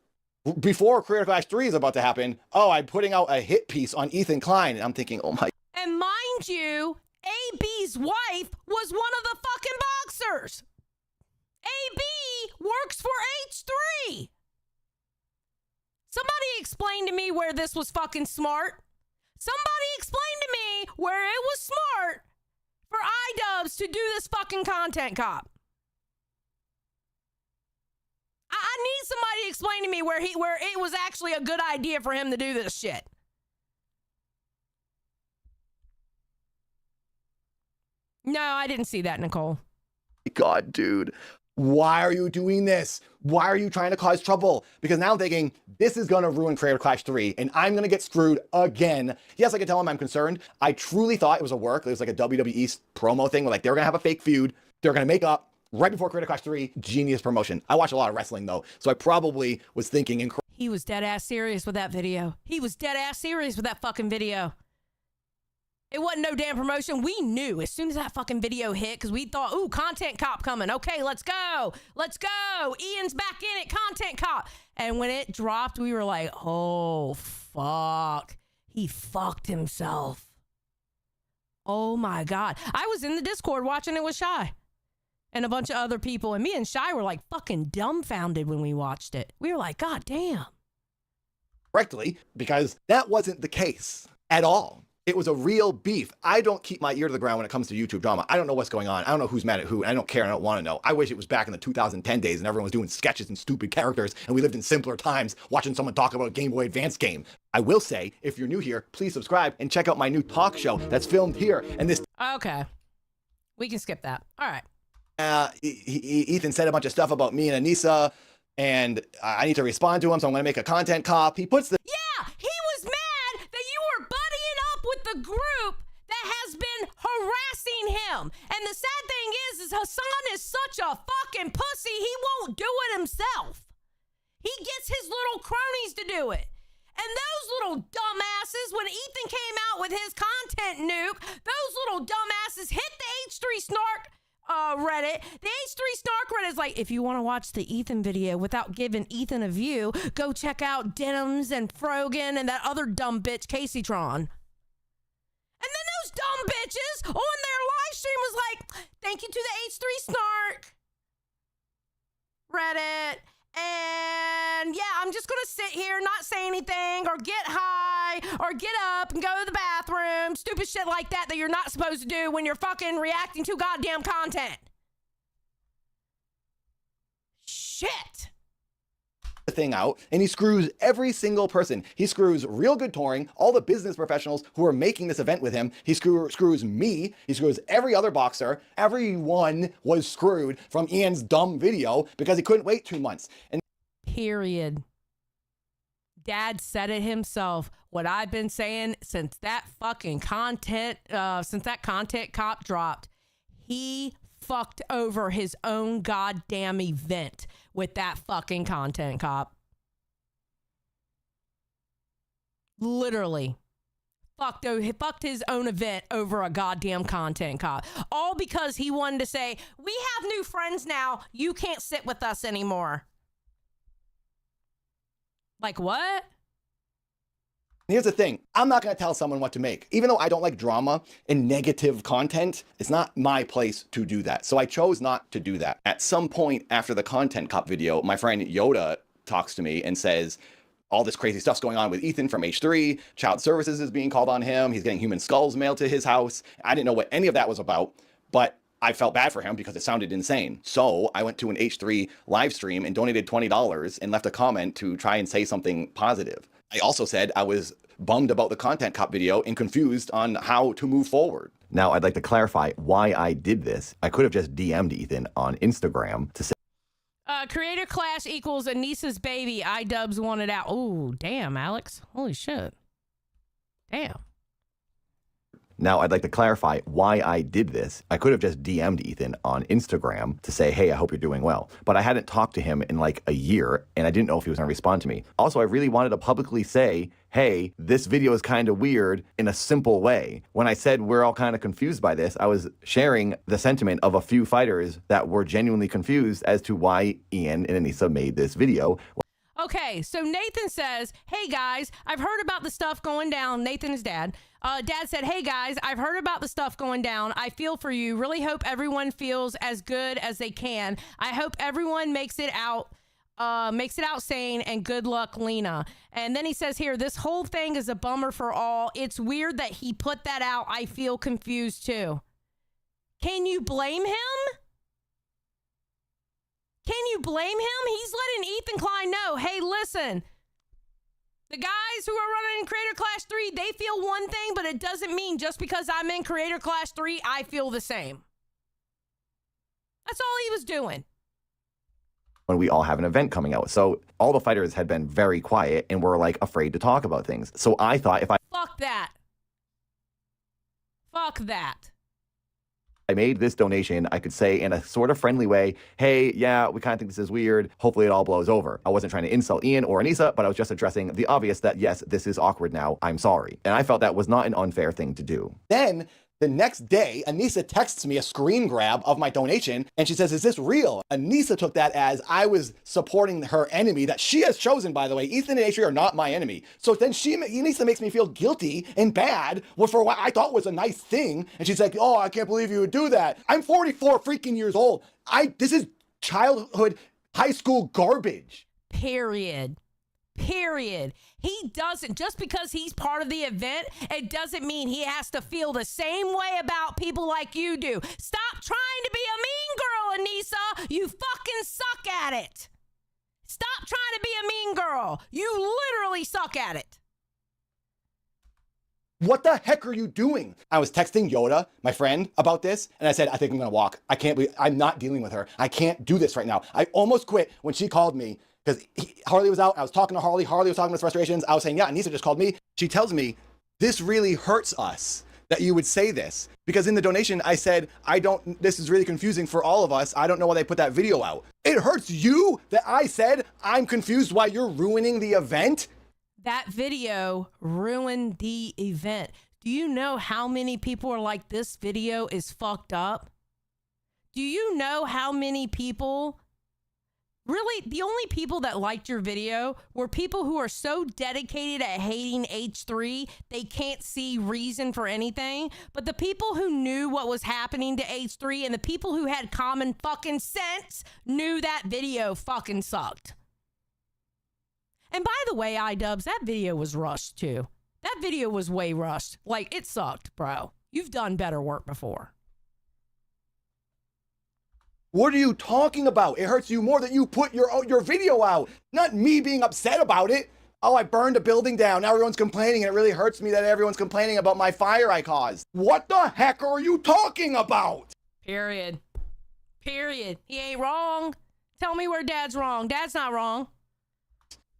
before Creator Clash 3 is about to happen, oh, I'm putting out a hit piece on Ethan Klein. And I'm thinking, oh my. And mind you, AB's wife was one of the fucking boxers. AB works for H3. Somebody explain to me where this was fucking smart. Somebody explain to me where it was smart for Idubbbz to do this fucking content cop. I need somebody to explain to me where it was actually a good idea for him to do this shit. No, I didn't see that, Nicole. God, dude. Why are you doing this? Why are you trying to cause trouble? Because now I'm thinking, this is gonna ruin Creator Clash 3, and I'm gonna get screwed again. Yes, I can tell him I'm concerned. I truly thought it was a work. It was like a WWE promo thing where like they were gonna have a fake feud. They're gonna make up right before Creator Clash 3. Genius promotion. I watch a lot of wrestling though, so I probably was thinking He was dead ass serious with that video. He was dead ass serious with that fucking video. It wasn't no damn promotion. We knew as soon as that fucking video hit because we thought, ooh, content cop coming. Okay, let's go. Let's go. Ian's back in it. Content cop. And when it dropped, we were like, oh, fuck. He fucked himself. Oh, my God. I was in the Discord watching it with Shy and a bunch of other people. And me and Shy were like fucking dumbfounded when we watched it. We were like, God damn. correctly, because that wasn't the case at all. It was a real beef. I don't keep my ear to the ground when it comes to YouTube drama. I don't know what's going on. I don't know who's mad at who. I don't care. I don't want to know. I wish it was back in the 2010 days and everyone was doing sketches and stupid characters and we lived in simpler times watching someone talk about a Game Boy Advance game. I will say, if you're new here, please subscribe and check out my new talk show that's filmed here. And this... Okay. We can skip that. All right. Ethan said a bunch of stuff about me and Anissa, and I need to respond to him, so I'm going to make a content cop. He puts the... Yeah, he was mad that you were buddying up with the group that has been harassing him. And the sad thing is Hassan is such a fucking pussy, he won't do it himself. He gets his little cronies to do it. And those little dumbasses, when Ethan came out with his content nuke, those little dumbasses hit the H3 Snark Reddit. The H3 Snark Reddit is like, if you want to watch the Ethan video without giving Ethan a view, go check out Denims and Frogan and that other dumb bitch, Caseytron. And then those dumb bitches on their live stream was like, thank you to the H3 Snark Reddit. And yeah, I'm just gonna sit here, not say anything, or get high, or get up and go to the bathroom. Stupid shit like that that you're not supposed to do when you're fucking reacting to goddamn content. Shit. The thing out, and he screws every single person. He screws Real Good Touring, all the business professionals who are making this event with him. He screws me. He screws every other boxer. Everyone was screwed from Ian's dumb video because he couldn't wait 2 months. And period. Dad said it himself. What I've been saying since that fucking content, since that content cop dropped, he fucked over his own goddamn event with that fucking content cop. Literally. Fucked his own event over a goddamn content cop. All because he wanted to say, we have new friends now, you can't sit with us anymore. Like what? here's the thing, I'm not gonna tell someone what to make. Even though I don't like drama and negative content, it's not my place to do that. So I chose not to do that. At some point after the content cop video, my friend Yoda talks to me and says, all this crazy stuff's going on with Ethan from H3, child services is being called on him, he's getting human skulls mailed to his house. I didn't know what any of that was about, but I felt bad for him because it sounded insane. So I went to an H3 live stream and donated $20 and left a comment to try and say something positive. I also said I was bummed about the content cop video and confused on how to move forward. Now, I'd like to clarify why I did this. I could have just DM'd Ethan on Instagram to say, Creator Clash equals Anissa's baby. Idubbbz wanted out. Oh, damn, Alex. Holy shit. Damn. now I'd like to clarify why I did this. I could have just DM'd Ethan on Instagram to say, hey, I hope you're doing well. But I hadn't talked to him in like a year, and I didn't know if he was going to respond to me. Also, I really wanted to publicly say, hey, this video is kind of weird in a simple way. When I said we're all kind of confused by this, I was sharing the sentiment of a few fighters that were genuinely confused as to why Ian and Anissa made this video. Okay, so Nathan says, hey guys, I've heard about the stuff going down. Nathan is dad. Dad said, hey guys, I've heard about the stuff going down. I feel for you. Really hope everyone feels as good as they can. I hope everyone makes it out sane, and good luck, Lena. And then he says here, this whole thing is a bummer for all. It's weird that he put that out. I feel confused too. Can you blame him? Can you blame him? He's letting Ethan Klein know, hey, listen, the guys who are running in Creator Clash 3, they feel one thing, but it doesn't mean just because I'm in Creator Clash 3, I feel the same. That's all he was doing. when we all have an event coming out. So all the fighters had been very quiet and were like afraid to talk about things. So I thought if I Fuck that. Fuck that. made this donation, I could say in a sort of friendly way, hey, yeah, we kind of think this is weird. Hopefully it all blows over. I wasn't trying to insult Ian or Anissa, but I was just addressing the obvious that, yes, this is awkward now. I'm sorry. And I felt that was not an unfair thing to do. Then the next day, Anissa texts me a screen grab of my donation, and she says, is this real? Anissa took that as I was supporting her enemy that she has chosen, by the way. Ethan and Atri are not my enemy. So then Anissa makes me feel guilty and bad for what I thought was a nice thing. And she's like, oh, I can't believe you would do that. I'm 44 freaking years old. This is childhood, high school garbage. Period. He doesn't, just because he's part of the event, it doesn't mean he has to feel the same way about people like you do. Stop trying to be a mean girl, Anissa. You fucking suck at it. Stop trying to be a mean girl. You literally suck at it. What the heck are you doing? I was texting Yoda, my friend, about this, and I said, I think I'm gonna walk. I'm not dealing with her. I can't do this right now. I almost quit when she called me. Because Harley was out, I was talking to Harley was talking about his frustrations, I was saying, yeah, Anissa just called me. She tells me, this really hurts us that you would say this. Because in the donation, I said, this is really confusing for all of us. I don't know why they put that video out. It hurts you that I said, I'm confused why you're ruining the event? That video ruined the event. Do you know how many people are like, this video is fucked up? Do you know how many people... Really, the only people that liked your video were people who are so dedicated at hating H3, they can't see reason for anything. But the people who knew what was happening to H3 and the people who had common fucking sense knew that video fucking sucked. And by the way, Idubbbz, that video was rushed too. That video was way rushed. Like, it sucked, bro. You've done better work before. What are you talking about? It hurts you more that you put your video out, not me being upset about it. Oh, I burned a building down. Now everyone's complaining, and it really hurts me that everyone's complaining about my fire I caused. What the heck are you talking about? Period. He ain't wrong. Tell me where Dad's wrong. Dad's not wrong.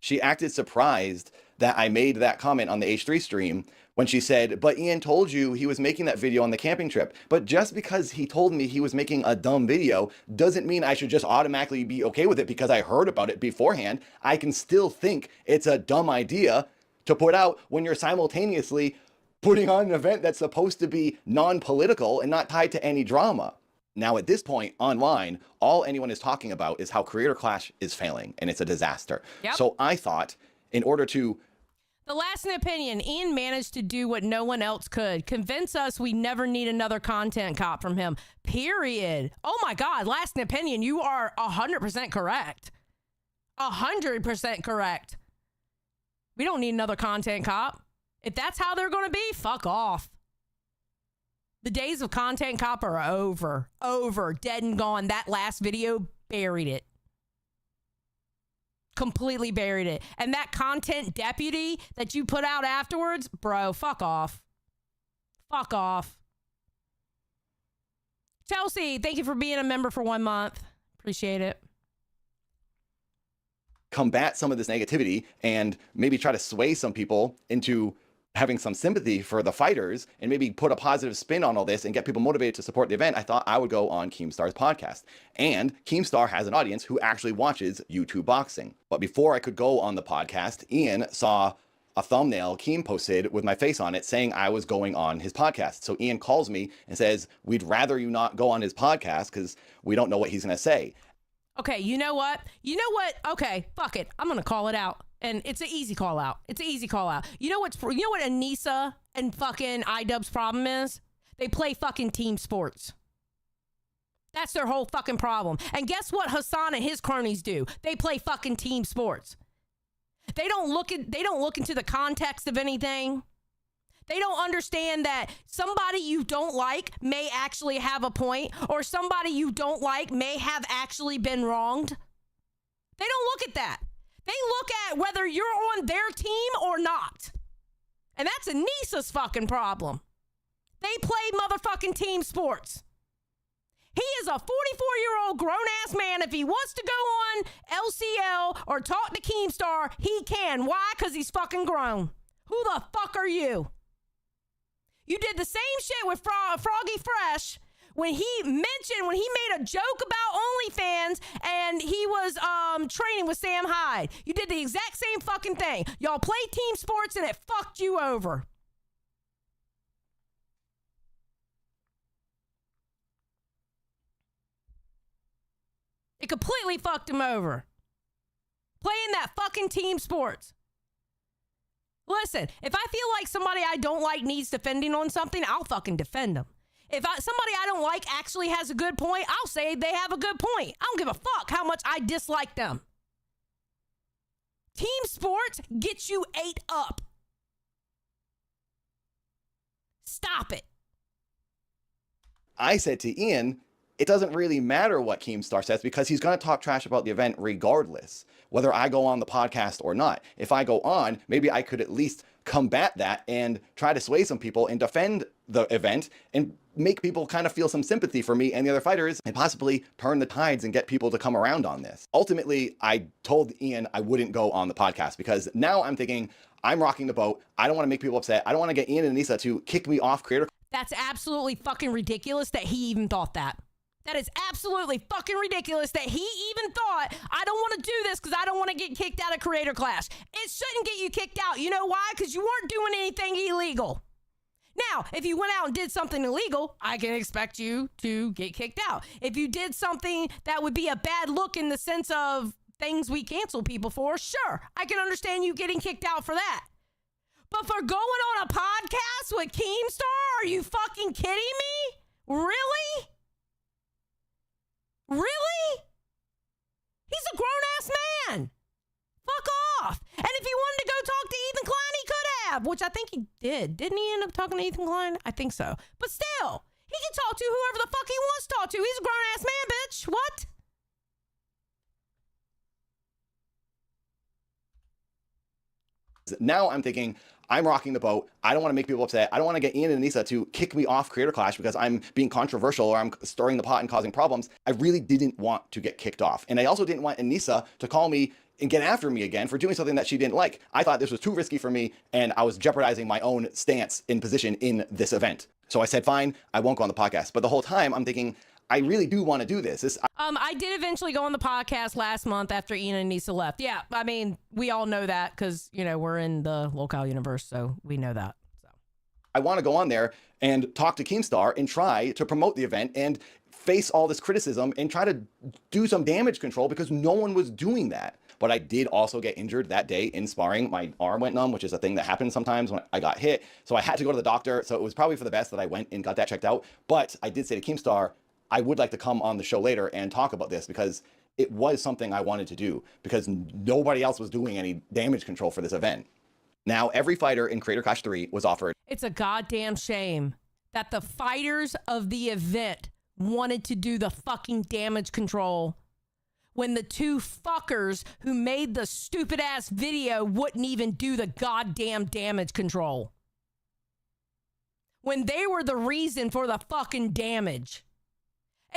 She acted surprised that I made that comment on the H3 stream when she said, but Ian told you he was making that video on the camping trip. But just because he told me he was making a dumb video doesn't mean I should just automatically be okay with it because I heard about it beforehand. I can still think it's a dumb idea to put out when you're simultaneously putting on an event that's supposed to be non-political and not tied to any drama. Now, at this point, online, all anyone is talking about is how Creator Clash is failing, and it's a disaster. Yep. So I thought, in order to... The last opinion, Ian managed to do what no one else could. Convince us we never need another content cop from him. Period. Oh my God, last opinion, you are 100% correct. 100% correct. We don't need another content cop. If that's how they're going to be, fuck off. The days of content cop are over. Over. Dead and gone. That last video buried it. Completely buried it. And that content deputy that you put out afterwards, bro, fuck off. Fuck off. Chelsea, thank you for being a member for 1 month. Appreciate it. Combat some of this negativity and maybe try to sway some people into having some sympathy for the fighters and maybe put a positive spin on all this and get people motivated to support the event, I thought I would go on Keemstar's podcast. And Keemstar has an audience who actually watches YouTube boxing. But before I could go on the podcast, Ian saw a thumbnail Keem posted with my face on it saying I was going on his podcast. So Ian calls me and says, we'd rather you not go on his podcast because we don't know what he's going to say. Okay, you know what? Okay, fuck it. I'm going to call it out. And it's an easy call out. You know what Anissa and fucking Idubbbz problem is? They play fucking team sports. That's their whole fucking problem. And guess what Hassan and his cronies do? They play fucking team sports. They don't look into the context of anything. They don't understand that somebody you don't like may actually have a point, or somebody you don't like may have actually been wronged. They don't look at that. They look at whether you're on their team or not. And that's Anissa's fucking problem. They play motherfucking team sports. He is a 44-year-old grown-ass man. If he wants to go on LCL or talk to Keemstar, he can. Why? Because he's fucking grown. Who the fuck are you? You did the same shit with Froggy Fresh when he made a joke about OnlyFans and he was training with Sam Hyde. You did the exact same fucking thing. Y'all played team sports and it fucked you over. It completely fucked him over. Playing that fucking team sports. Listen, if I feel like somebody I don't like needs defending on something, I'll fucking defend them. If somebody I don't like actually has a good point, I'll say they have a good point. I don't give a fuck how much I dislike them. Team sports gets you ate up. Stop it. I said to Ian, it doesn't really matter what Keemstar says because he's going to talk trash about the event regardless, whether I go on the podcast or not. If I go on, maybe I could at least combat that and try to sway some people and defend the event and make people kind of feel some sympathy for me and the other fighters and possibly turn the tides and get people to come around on this. Ultimately, I told Ian I wouldn't go on the podcast because now I'm thinking I'm rocking the boat. I don't want to make people upset. I don't want to get Ian and Anissa to kick me off Creator. That's absolutely fucking ridiculous that he even thought that. That is absolutely fucking ridiculous that he even thought, I don't want to do this because I don't want to get kicked out of Creator Clash. It shouldn't get you kicked out. You know why? Because you weren't doing anything illegal. Now, if you went out and did something illegal, I can expect you to get kicked out. If you did something that would be a bad look in the sense of things we cancel people for, sure, I can understand you getting kicked out for that. But for going on a podcast with Keemstar, are you fucking kidding me? Really? Really? He's a grown-ass man. Fuck off. And if he wanted to go talk to Ethan Klein, he could have, which I think he did. Didn't he end up talking to Ethan Klein? I think so. But still, he can talk to whoever the fuck he wants to talk to. He's a grown-ass man, bitch. What? Now I'm thinking, I'm rocking the boat. I don't want to make people upset. I don't want to get Ian and Anissa to kick me off Creator Clash because I'm being controversial or I'm stirring the pot and causing problems. I really didn't want to get kicked off. And I also didn't want Anissa to call me and get after me again for doing something that she didn't like. I thought this was too risky for me and I was jeopardizing my own stance in position in this event. So I said, fine, I won't go on the podcast. But the whole time I'm thinking, I really do want to do this. I did eventually go on the podcast last month after Ian and Nisa left. Yeah, I mean, we all know that because, you know, we're in the locale universe, so we know that. So I want to go on there and talk to Keemstar and try to promote the event and face all this criticism and try to do some damage control because no one was doing that. But I did also get injured that day in sparring. My arm went numb, which is a thing that happens sometimes when I got hit. So I had to go to the doctor. So it was probably for the best that I went and got that checked out. But I did say to Keemstar, I would like to come on the show later and talk about this because it was something I wanted to do because nobody else was doing any damage control for this event. Now, every fighter in Creator Clash 3 was offered. It's a goddamn shame that the fighters of the event wanted to do the fucking damage control when the two fuckers who made the stupid ass video wouldn't even do the goddamn damage control. When they were the reason for the fucking damage.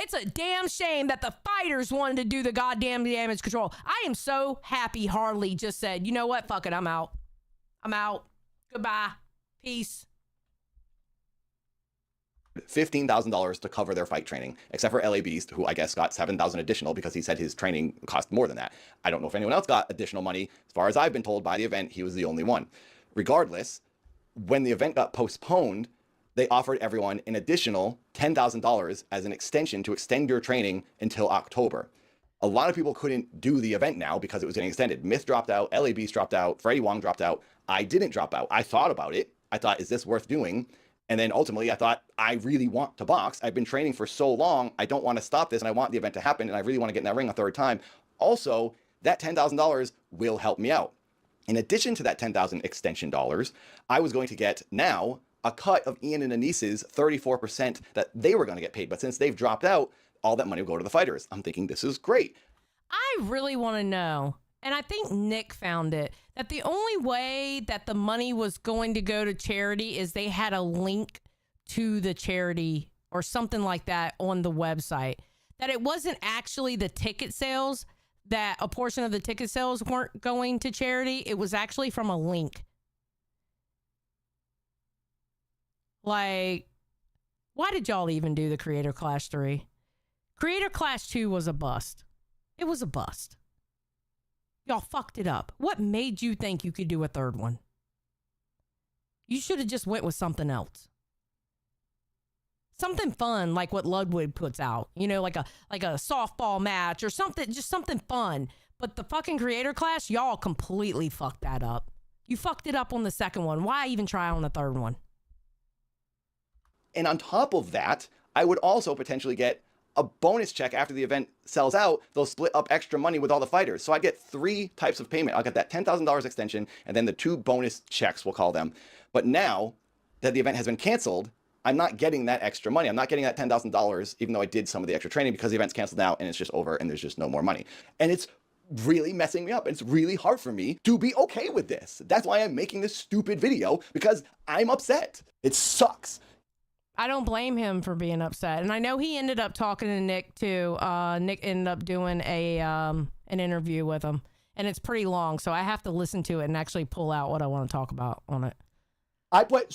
It's a damn shame that the fighters wanted to do the goddamn damage control. I am so happy Harley just said, you know what? Fuck it. I'm out. I'm out. Goodbye. Peace. $15,000 to cover their fight training, except for LA Beast, who I guess got $7,000 additional because he said his training cost more than that. I don't know if anyone else got additional money. As far as I've been told by the event, he was the only one. Regardless, when the event got postponed, they offered everyone an additional $10,000 as an extension to extend your training until October. A lot of people couldn't do the event now because it was getting extended. Myth dropped out, LA Beast dropped out, Freddie Wong dropped out. I didn't drop out. I thought about it. I thought, is this worth doing? And then ultimately I thought, I really want to box. I've been training for so long. I don't want to stop this and I want the event to happen. And I really want to get in that ring a third time. Also, that $10,000 will help me out. In addition to that $10,000 extension dollars, I was going to get now a cut of Ian and Anissa's 34% that they were going to get paid. But since they've dropped out, all that money will go to the fighters. I'm thinking this is great. I really want to know, and I think Nick found it, that the only way that the money was going to go to charity is they had a link to the charity or something like that on the website. That it wasn't actually the ticket sales, that a portion of the ticket sales weren't going to charity. It was actually from a link. Like, why did y'all even do the Creator Clash 3? Creator Clash 2 was a bust. It was a bust. Y'all fucked it up. What made you think you could do a third one? You should have just went with something else. Something fun like what Ludwig puts out. You know, like a softball match or something, just something fun. But the fucking Creator Clash, y'all completely fucked that up. You fucked it up on the second one. Why even try on the third one? And on top of that, I would also potentially get a bonus check after the event sells out. They'll split up extra money with all the fighters. So I get 3 types of payment. I'll get that $10,000 extension and then the 2 bonus checks, we'll call them. But now that the event has been canceled, I'm not getting that extra money. I'm not getting that $10,000, even though I did some of the extra training, because the event's canceled now and it's just over and there's just no more money. And it's really messing me up. It's really hard for me to be okay with this. That's why I'm making this stupid video, because I'm upset. It sucks. I don't blame him for being upset. And I know he ended up talking to Nick too. Nick ended up doing an interview with him, and it's pretty long, so I have to listen to it and actually pull out what I want to talk about on it. I put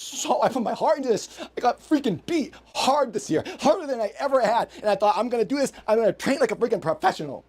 my heart into this. I got freaking beat hard this year, harder than I ever had. And I thought, I'm gonna do this. I'm gonna train like a freaking professional.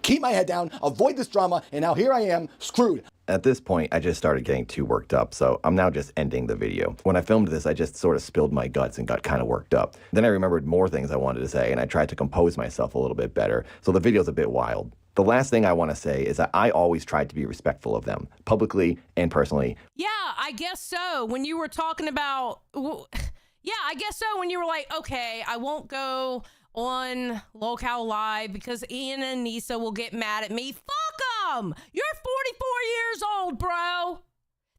Keep my head down, avoid this drama, and now here I am, screwed. At this point, I just started getting too worked up, so I'm now just ending the video. When I filmed this, I just sort of spilled my guts and got kind of worked up. Then I remembered more things I wanted to say, and I tried to compose myself a little bit better, so the video's a bit wild. The last thing I want to say is that I always tried to be respectful of them, publicly and personally. Yeah, I guess so. When you were talking about, yeah, I guess so. When you were like, okay, I won't go on Locale Live because Ian and Nisa will get mad at me. Fuck them! You're 44 years old, bro.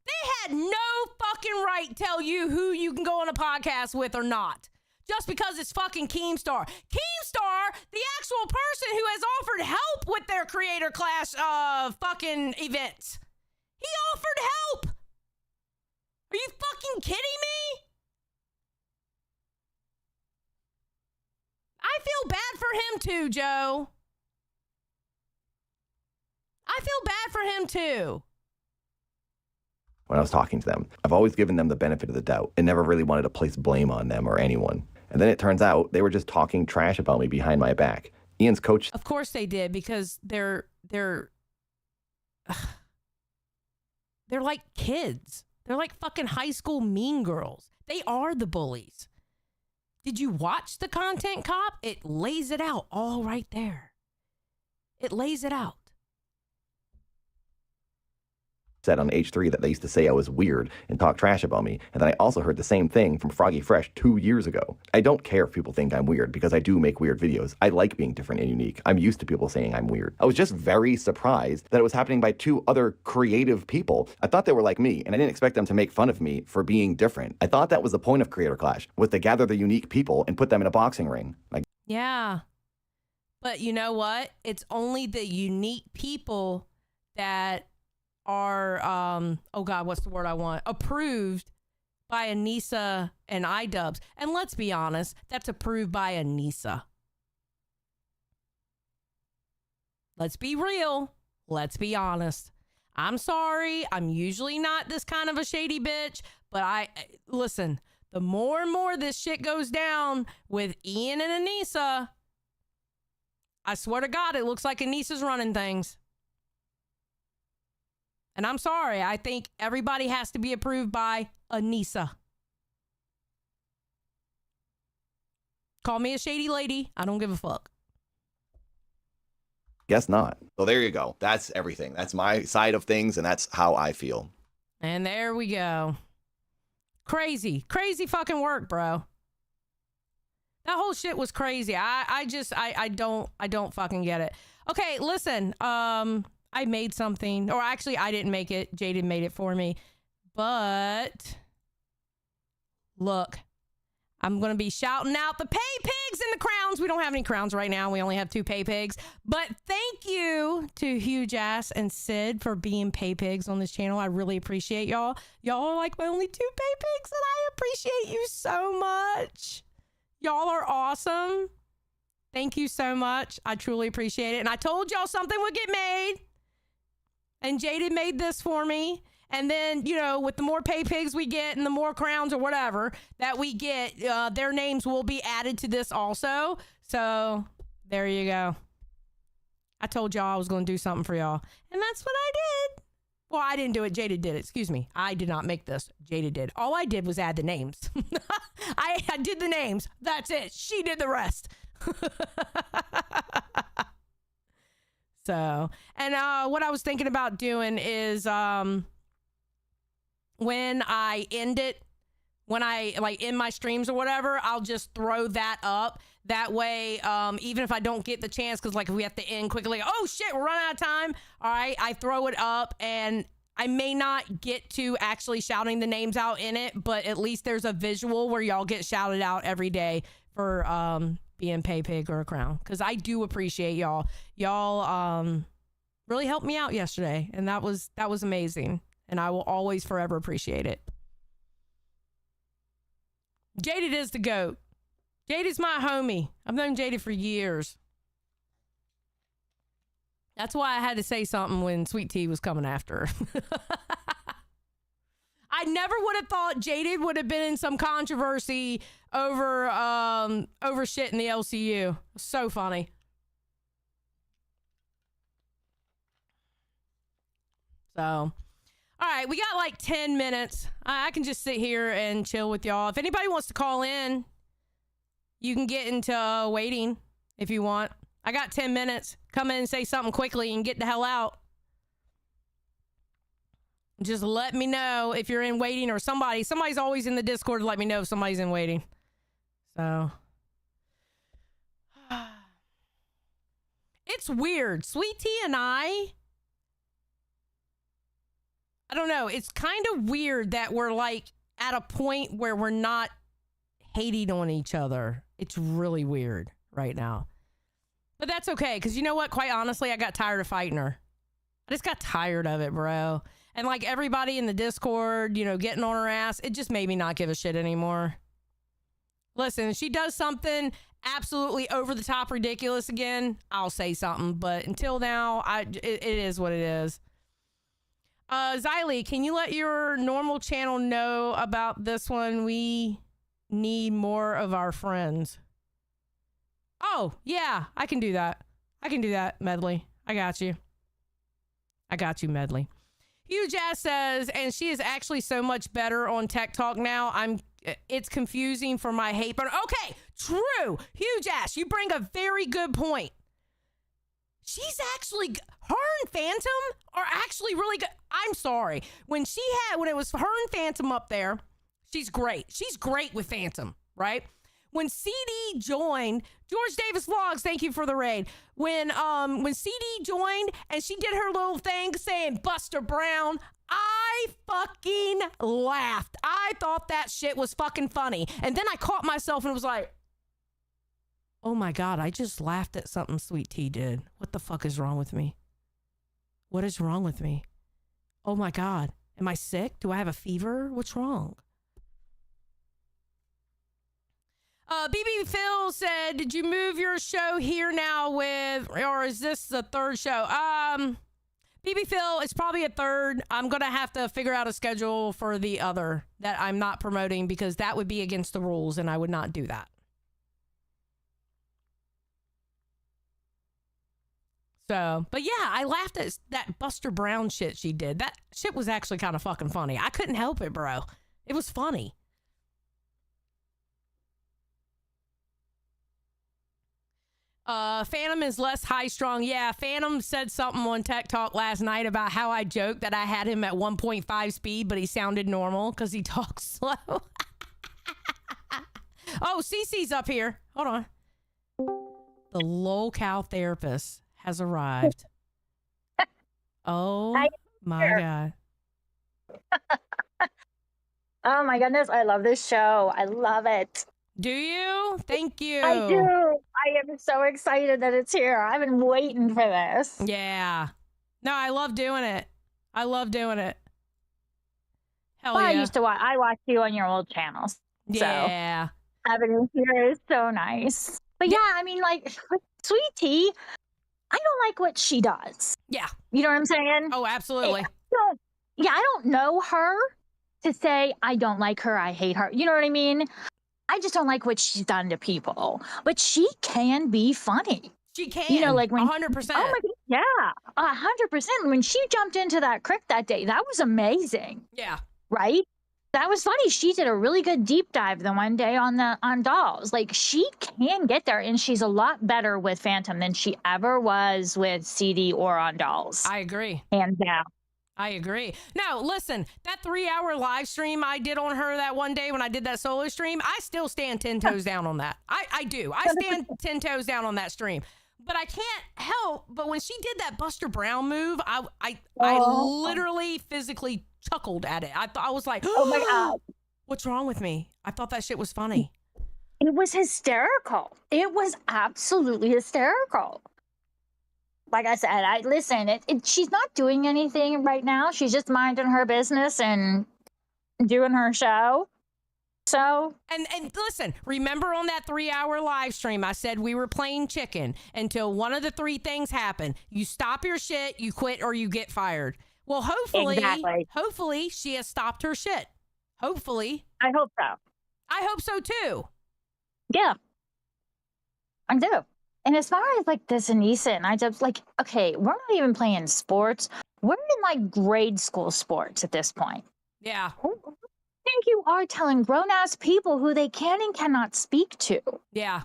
They had no fucking right to tell you who you can go on a podcast with or not. Just because it's fucking Keemstar. Keemstar, the actual person who has offered help with their Creator Clash fucking events. He offered help. Are you fucking kidding me? I feel bad for him too, Joe. I feel bad for him too. When I was talking to them, I've always given them the benefit of the doubt and never really wanted to place blame on them or anyone. And then it turns out they were just talking trash about me behind my back. Ian's coach. Of course they did, because they're like kids. They're like fucking high school mean girls. They are the bullies. Did you watch the Content Cop? It lays it out all right there. It lays it out. Said on H3 that they used to say I was weird and talk trash about me, and then I also heard the same thing from Froggy Fresh 2 years ago. I don't care if people think I'm weird, because I do make weird videos. I like being different and unique. I'm used to people saying I'm weird. I was just very surprised that it was happening by 2 other creative people. I thought they were like me, and I didn't expect them to make fun of me for being different. I thought that was the point of Creator Clash, was to gather the unique people and put them in a boxing ring. Yeah. But you know what? It's only the unique people that are, oh God, what's the word I want? Approved by Anissa and Idubbbz. And let's be honest, that's approved by Anissa. Let's be real. Let's be honest. I'm sorry. I'm usually not this kind of a shady bitch, but listen, the more and more this shit goes down with Ian and Anissa, I swear to God, it looks like Anissa's running things. And I'm sorry, I think everybody has to be approved by Anissa. Call me a shady lady. I don't give a fuck. Guess not. So there you go. That's everything. That's my side of things, and that's how I feel. And there we go. Crazy fucking work, bro. That whole shit was crazy. I don't fucking get it. Okay, listen, I made something, or actually I didn't make it. Jaden made it for me. But look, I'm going to be shouting out the pay pigs and the crowns. We don't have any crowns right now. We only have 2 pay pigs. But thank you to Huge Ass and Sid for being pay pigs on this channel. I really appreciate y'all. Y'all are like my only 2 pay pigs, and I appreciate you so much. Y'all are awesome. Thank you so much. I truly appreciate it. And I told y'all something would get made. And Jaded made this for me. And then, you know, with the more pay pigs we get and the more crowns or whatever that we get, their names will be added to this also. So there you go. I told y'all I was going to do something for y'all. And that's what I did. Well, I didn't do it. Jaded did it. Excuse me. I did not make this. Jaded did. All I did was add the names. I did the names. That's it. She did the rest. So, and what I was thinking about doing is when I end it, when I like in my streams or whatever, I'll just throw that up. That way, even if I don't get the chance, because like if we have to end quickly, oh shit, we're running out of time. All right, I throw it up, and I may not get to actually shouting the names out in it, but at least there's a visual where y'all get shouted out every day for being pay pig or a crown, because I do appreciate y'all. Y'all really helped me out yesterday, and that was amazing, and I will always forever appreciate it. Jaded is the GOAT. Jaded's my homie. I've known Jaded for years. That's why I had to say something when Sweet Tea was coming after her. I never would have thought Jaded would have been in some controversy over shit in the LCU. So funny. So, all right, we got like 10 minutes. I can just sit here and chill with y'all. If anybody wants to call in, you can get into waiting if you want. I got 10 minutes. Come in and say something quickly and get the hell out. Just let me know if you're in waiting or somebody's always in the Discord to let me know if somebody's in waiting. So it's weird. Sweet Tea and I don't know. It's kind of weird that we're like at a point where we're not hating on each other. It's really weird right now. But that's okay, because you know what? Quite honestly, I got tired of fighting her. I just got tired of it, bro. And like everybody in the Discord, you know, getting on her ass, it just made me not give a shit anymore. Listen, if she does something absolutely over the top ridiculous again, I'll say something. But until now, it is what it is. Xylee, can you let your normal channel know about this one? We need more of our friends. Oh, yeah, I can do that. I can do that, Medley. I got you. I got you, Medley. Huge Ass says, and she is actually so much better on Tech Talk now. It's confusing for my hate, but okay, true. Huge Ass, you bring a very good point. She's actually, her and Phantom are actually really good. I'm sorry. When it was her and Phantom up there, she's great. She's great with Phantom, right? When CD joined, George Davis Vlogs, thank you for the raid. When CD joined and she did her little thing saying Buster Brown, I fucking laughed. I thought that shit was fucking funny. And then I caught myself and was like, oh my God, I just laughed at something Sweet Tea did. What the fuck is wrong with me? What is wrong with me? Oh my God. Am I sick? Do I have a fever? What's wrong? BB Phil said, did you move your show here now or is this the third show? BB Phil, it's probably a third. I'm going to have to figure out a schedule for the other that I'm not promoting because that would be against the rules and I would not do that. So, but yeah, I laughed at that Buster Brown shit she did. That shit was actually kind of fucking funny. I couldn't help it, bro. It was funny. Phantom is less high strong. Yeah, Phantom said something on Tech Talk last night about how I joked that I had him at 1.5 speed, but he sounded normal because he talks slow. Oh, CC's up here. Hold on. The lol-cow therapist has arrived. Oh my God. Oh my goodness, I love this show. I love it. Do you? Thank you. I do. I am so excited that it's here. I've been waiting for this. Yeah. No, I love doing it. I love doing it. Hell well, yeah. I watched you on your old channels. Yeah. having her here is so nice. But yeah, I mean, like, with Sweet Tea, I don't like what she does. Yeah. You know what I'm saying? Oh, absolutely. I don't know her to say I don't like her, I hate her. You know what I mean? I just don't like what she's done to people. But she can be funny. She can. You know, like when 100%. Oh my God, yeah, 100%. When she jumped into that creek that day, that was amazing. Yeah. Right? That was funny. She did a really good deep dive the one day on dolls. Like, she can get there, and she's a lot better with Phantom than she ever was with CD or on dolls. I agree. Hands down. I agree. Now, listen, that 3-hour live stream I did on her that one day when I did that solo stream, I still stand 10 toes down on that. I do. I stand 10 toes down on that stream. But I can't help, but when she did that Buster Brown move, I literally physically chuckled at it. I was like, oh my God. What's wrong with me? I thought that shit was funny. It was hysterical. It was absolutely hysterical. Like I said, listen, she's not doing anything right now. She's just minding her business and doing her show. So and listen, remember on that 3-hour live stream, I said we were playing chicken until one of the 3 things happen. You stop your shit, you quit, or you get fired. Well, hopefully she has stopped her shit. Hopefully. I hope so. I hope so too. Yeah. I do. And as far as like this Anissa and Idubbbz, like, okay, we're not even playing sports. We're in like grade school sports at this point. Yeah. Who think you are telling grown-ass people who they can and cannot speak to? Yeah.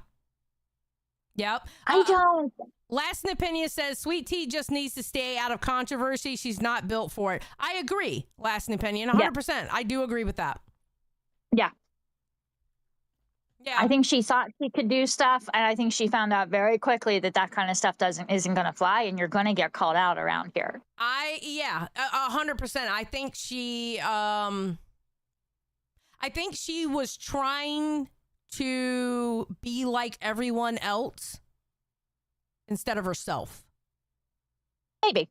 Yep. I don't. Last Opinion says Sweet Tea just needs to stay out of controversy. She's not built for it. I agree. Last Opinion, 100%. Yeah. I do agree with that. Yeah. Yeah. I think she thought she could do stuff, and I think she found out very quickly that that kind of stuff isn't going to fly, and you're going to get called out around here. 100%. I think she was trying to be like everyone else instead of herself. Maybe.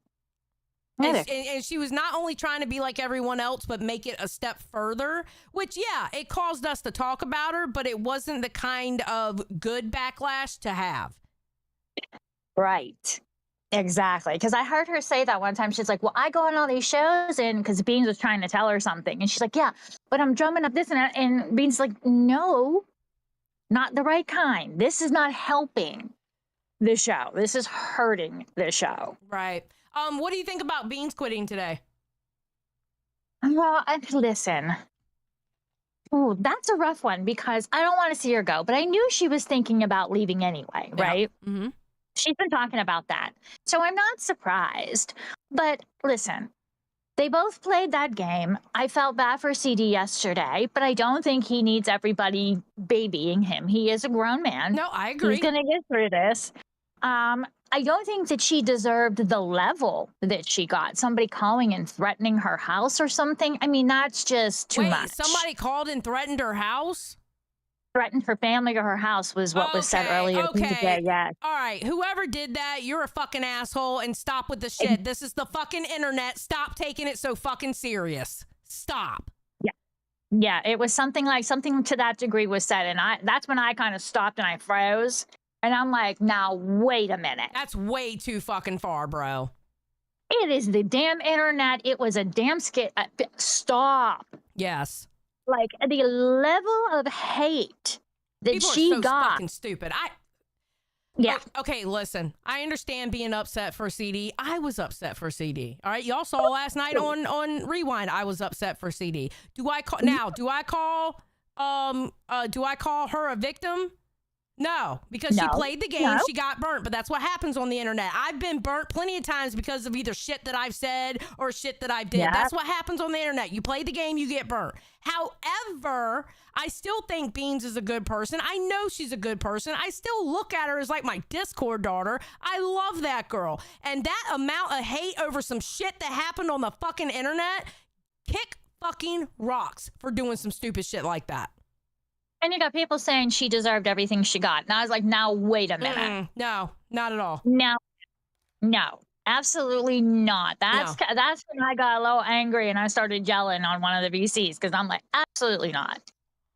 And she was not only trying to be like everyone else, but make it a step further, which, yeah, it caused us to talk about her, but it wasn't the kind of good backlash to have. Right. Exactly. Because I heard her say that one time. She's like, well, I go on all these shows, and because Beans was trying to tell her something. And she's like, yeah, but I'm drumming up this and that. And Beans like, no, not the right kind. This is not helping the show. This is hurting the show. Right. What do you think about Beans quitting today? Well, listen. Oh, that's a rough one because I don't want to see her go, but I knew she was thinking about leaving anyway, right? Mm-hmm. She's been talking about that. So I'm not surprised. But listen, they both played that game. I felt bad for CD yesterday, but I don't think he needs everybody babying him. He is a grown man. No, I agree. He's going to get through this. I don't think that she deserved the level that she got. Somebody calling and threatening her house or something. I mean, that's just too much. Somebody called and threatened her house? Threatened her family or her house was what was said earlier today. Yes. All right. Whoever did that, you're a fucking asshole, and stop with the shit. This is the fucking internet. Stop taking it so fucking serious. Stop. Yeah. Yeah. It was something to that degree was said. And that's when I kind of stopped and I froze. And I'm like, now, wait a minute. That's way too fucking far, bro. It is the damn internet. It was a damn skit. Stop. Yes. Like, the level of hate that People she are so got. Fucking stupid. Yeah. Okay, listen. I understand being upset for CD. I was upset for CD. All right, y'all saw last night on Rewind. I was upset for CD. Do I call her a victim? No, because she played the game. No. She got burnt, but that's what happens on the internet. I've been burnt plenty of times because of either shit that I've said or shit that I've did. Yeah. That's what happens on the internet. You play the game, you get burnt. However, I still think Beans is a good person. I know she's a good person. I still look at her as like my Discord daughter. I love that girl. And that amount of hate over some shit that happened on the fucking internet, kick fucking rocks for doing some stupid shit like that. And you got people saying she deserved everything she got. And I was like, now, wait a minute. No, not at all. No, absolutely not. That's when I got a little angry and I started yelling on one of the VCs because I'm like, absolutely not.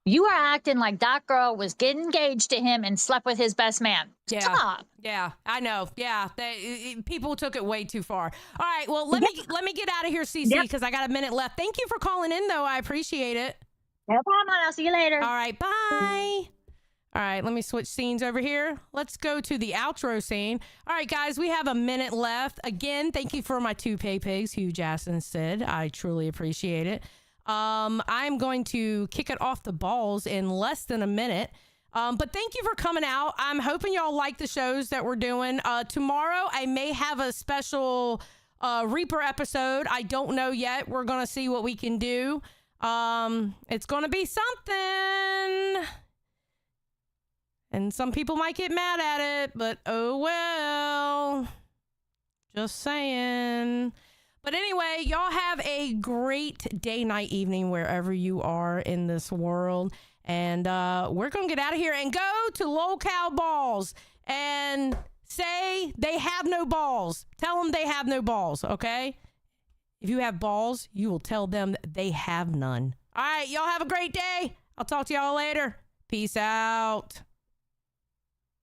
You are acting like that girl was getting engaged to him and slept with his best man. Yeah. Stop. Yeah, I know. Yeah, people took it way too far. All right, well, let me get out of here, CC, because I got a minute left. Thank you for calling in, though. I appreciate it. No problem. I'll see you later. All right, bye. All right, let me switch scenes over here. Let's go to the outro scene. All right, guys, we have a minute left. Again, thank you for my 2 pay pigs, Huge Ass and Sid. I truly appreciate it. I'm going to kick it off the balls in less than a minute. But thank you for coming out. I'm hoping y'all like the shows that we're doing. Tomorrow, I may have a special Reaper episode. I don't know yet. We're going to see what we can do. It's going to be something. And some people might get mad at it, but oh well. Just saying. But anyway, y'all have a great day, night, evening, wherever you are in this world. And we're going to get out of here and go to Lolcow Balls and say they have no balls. Tell them they have no balls, okay? If you have balls, you will tell them that they have none. All right, y'all have a great day. I'll talk to y'all later. Peace out.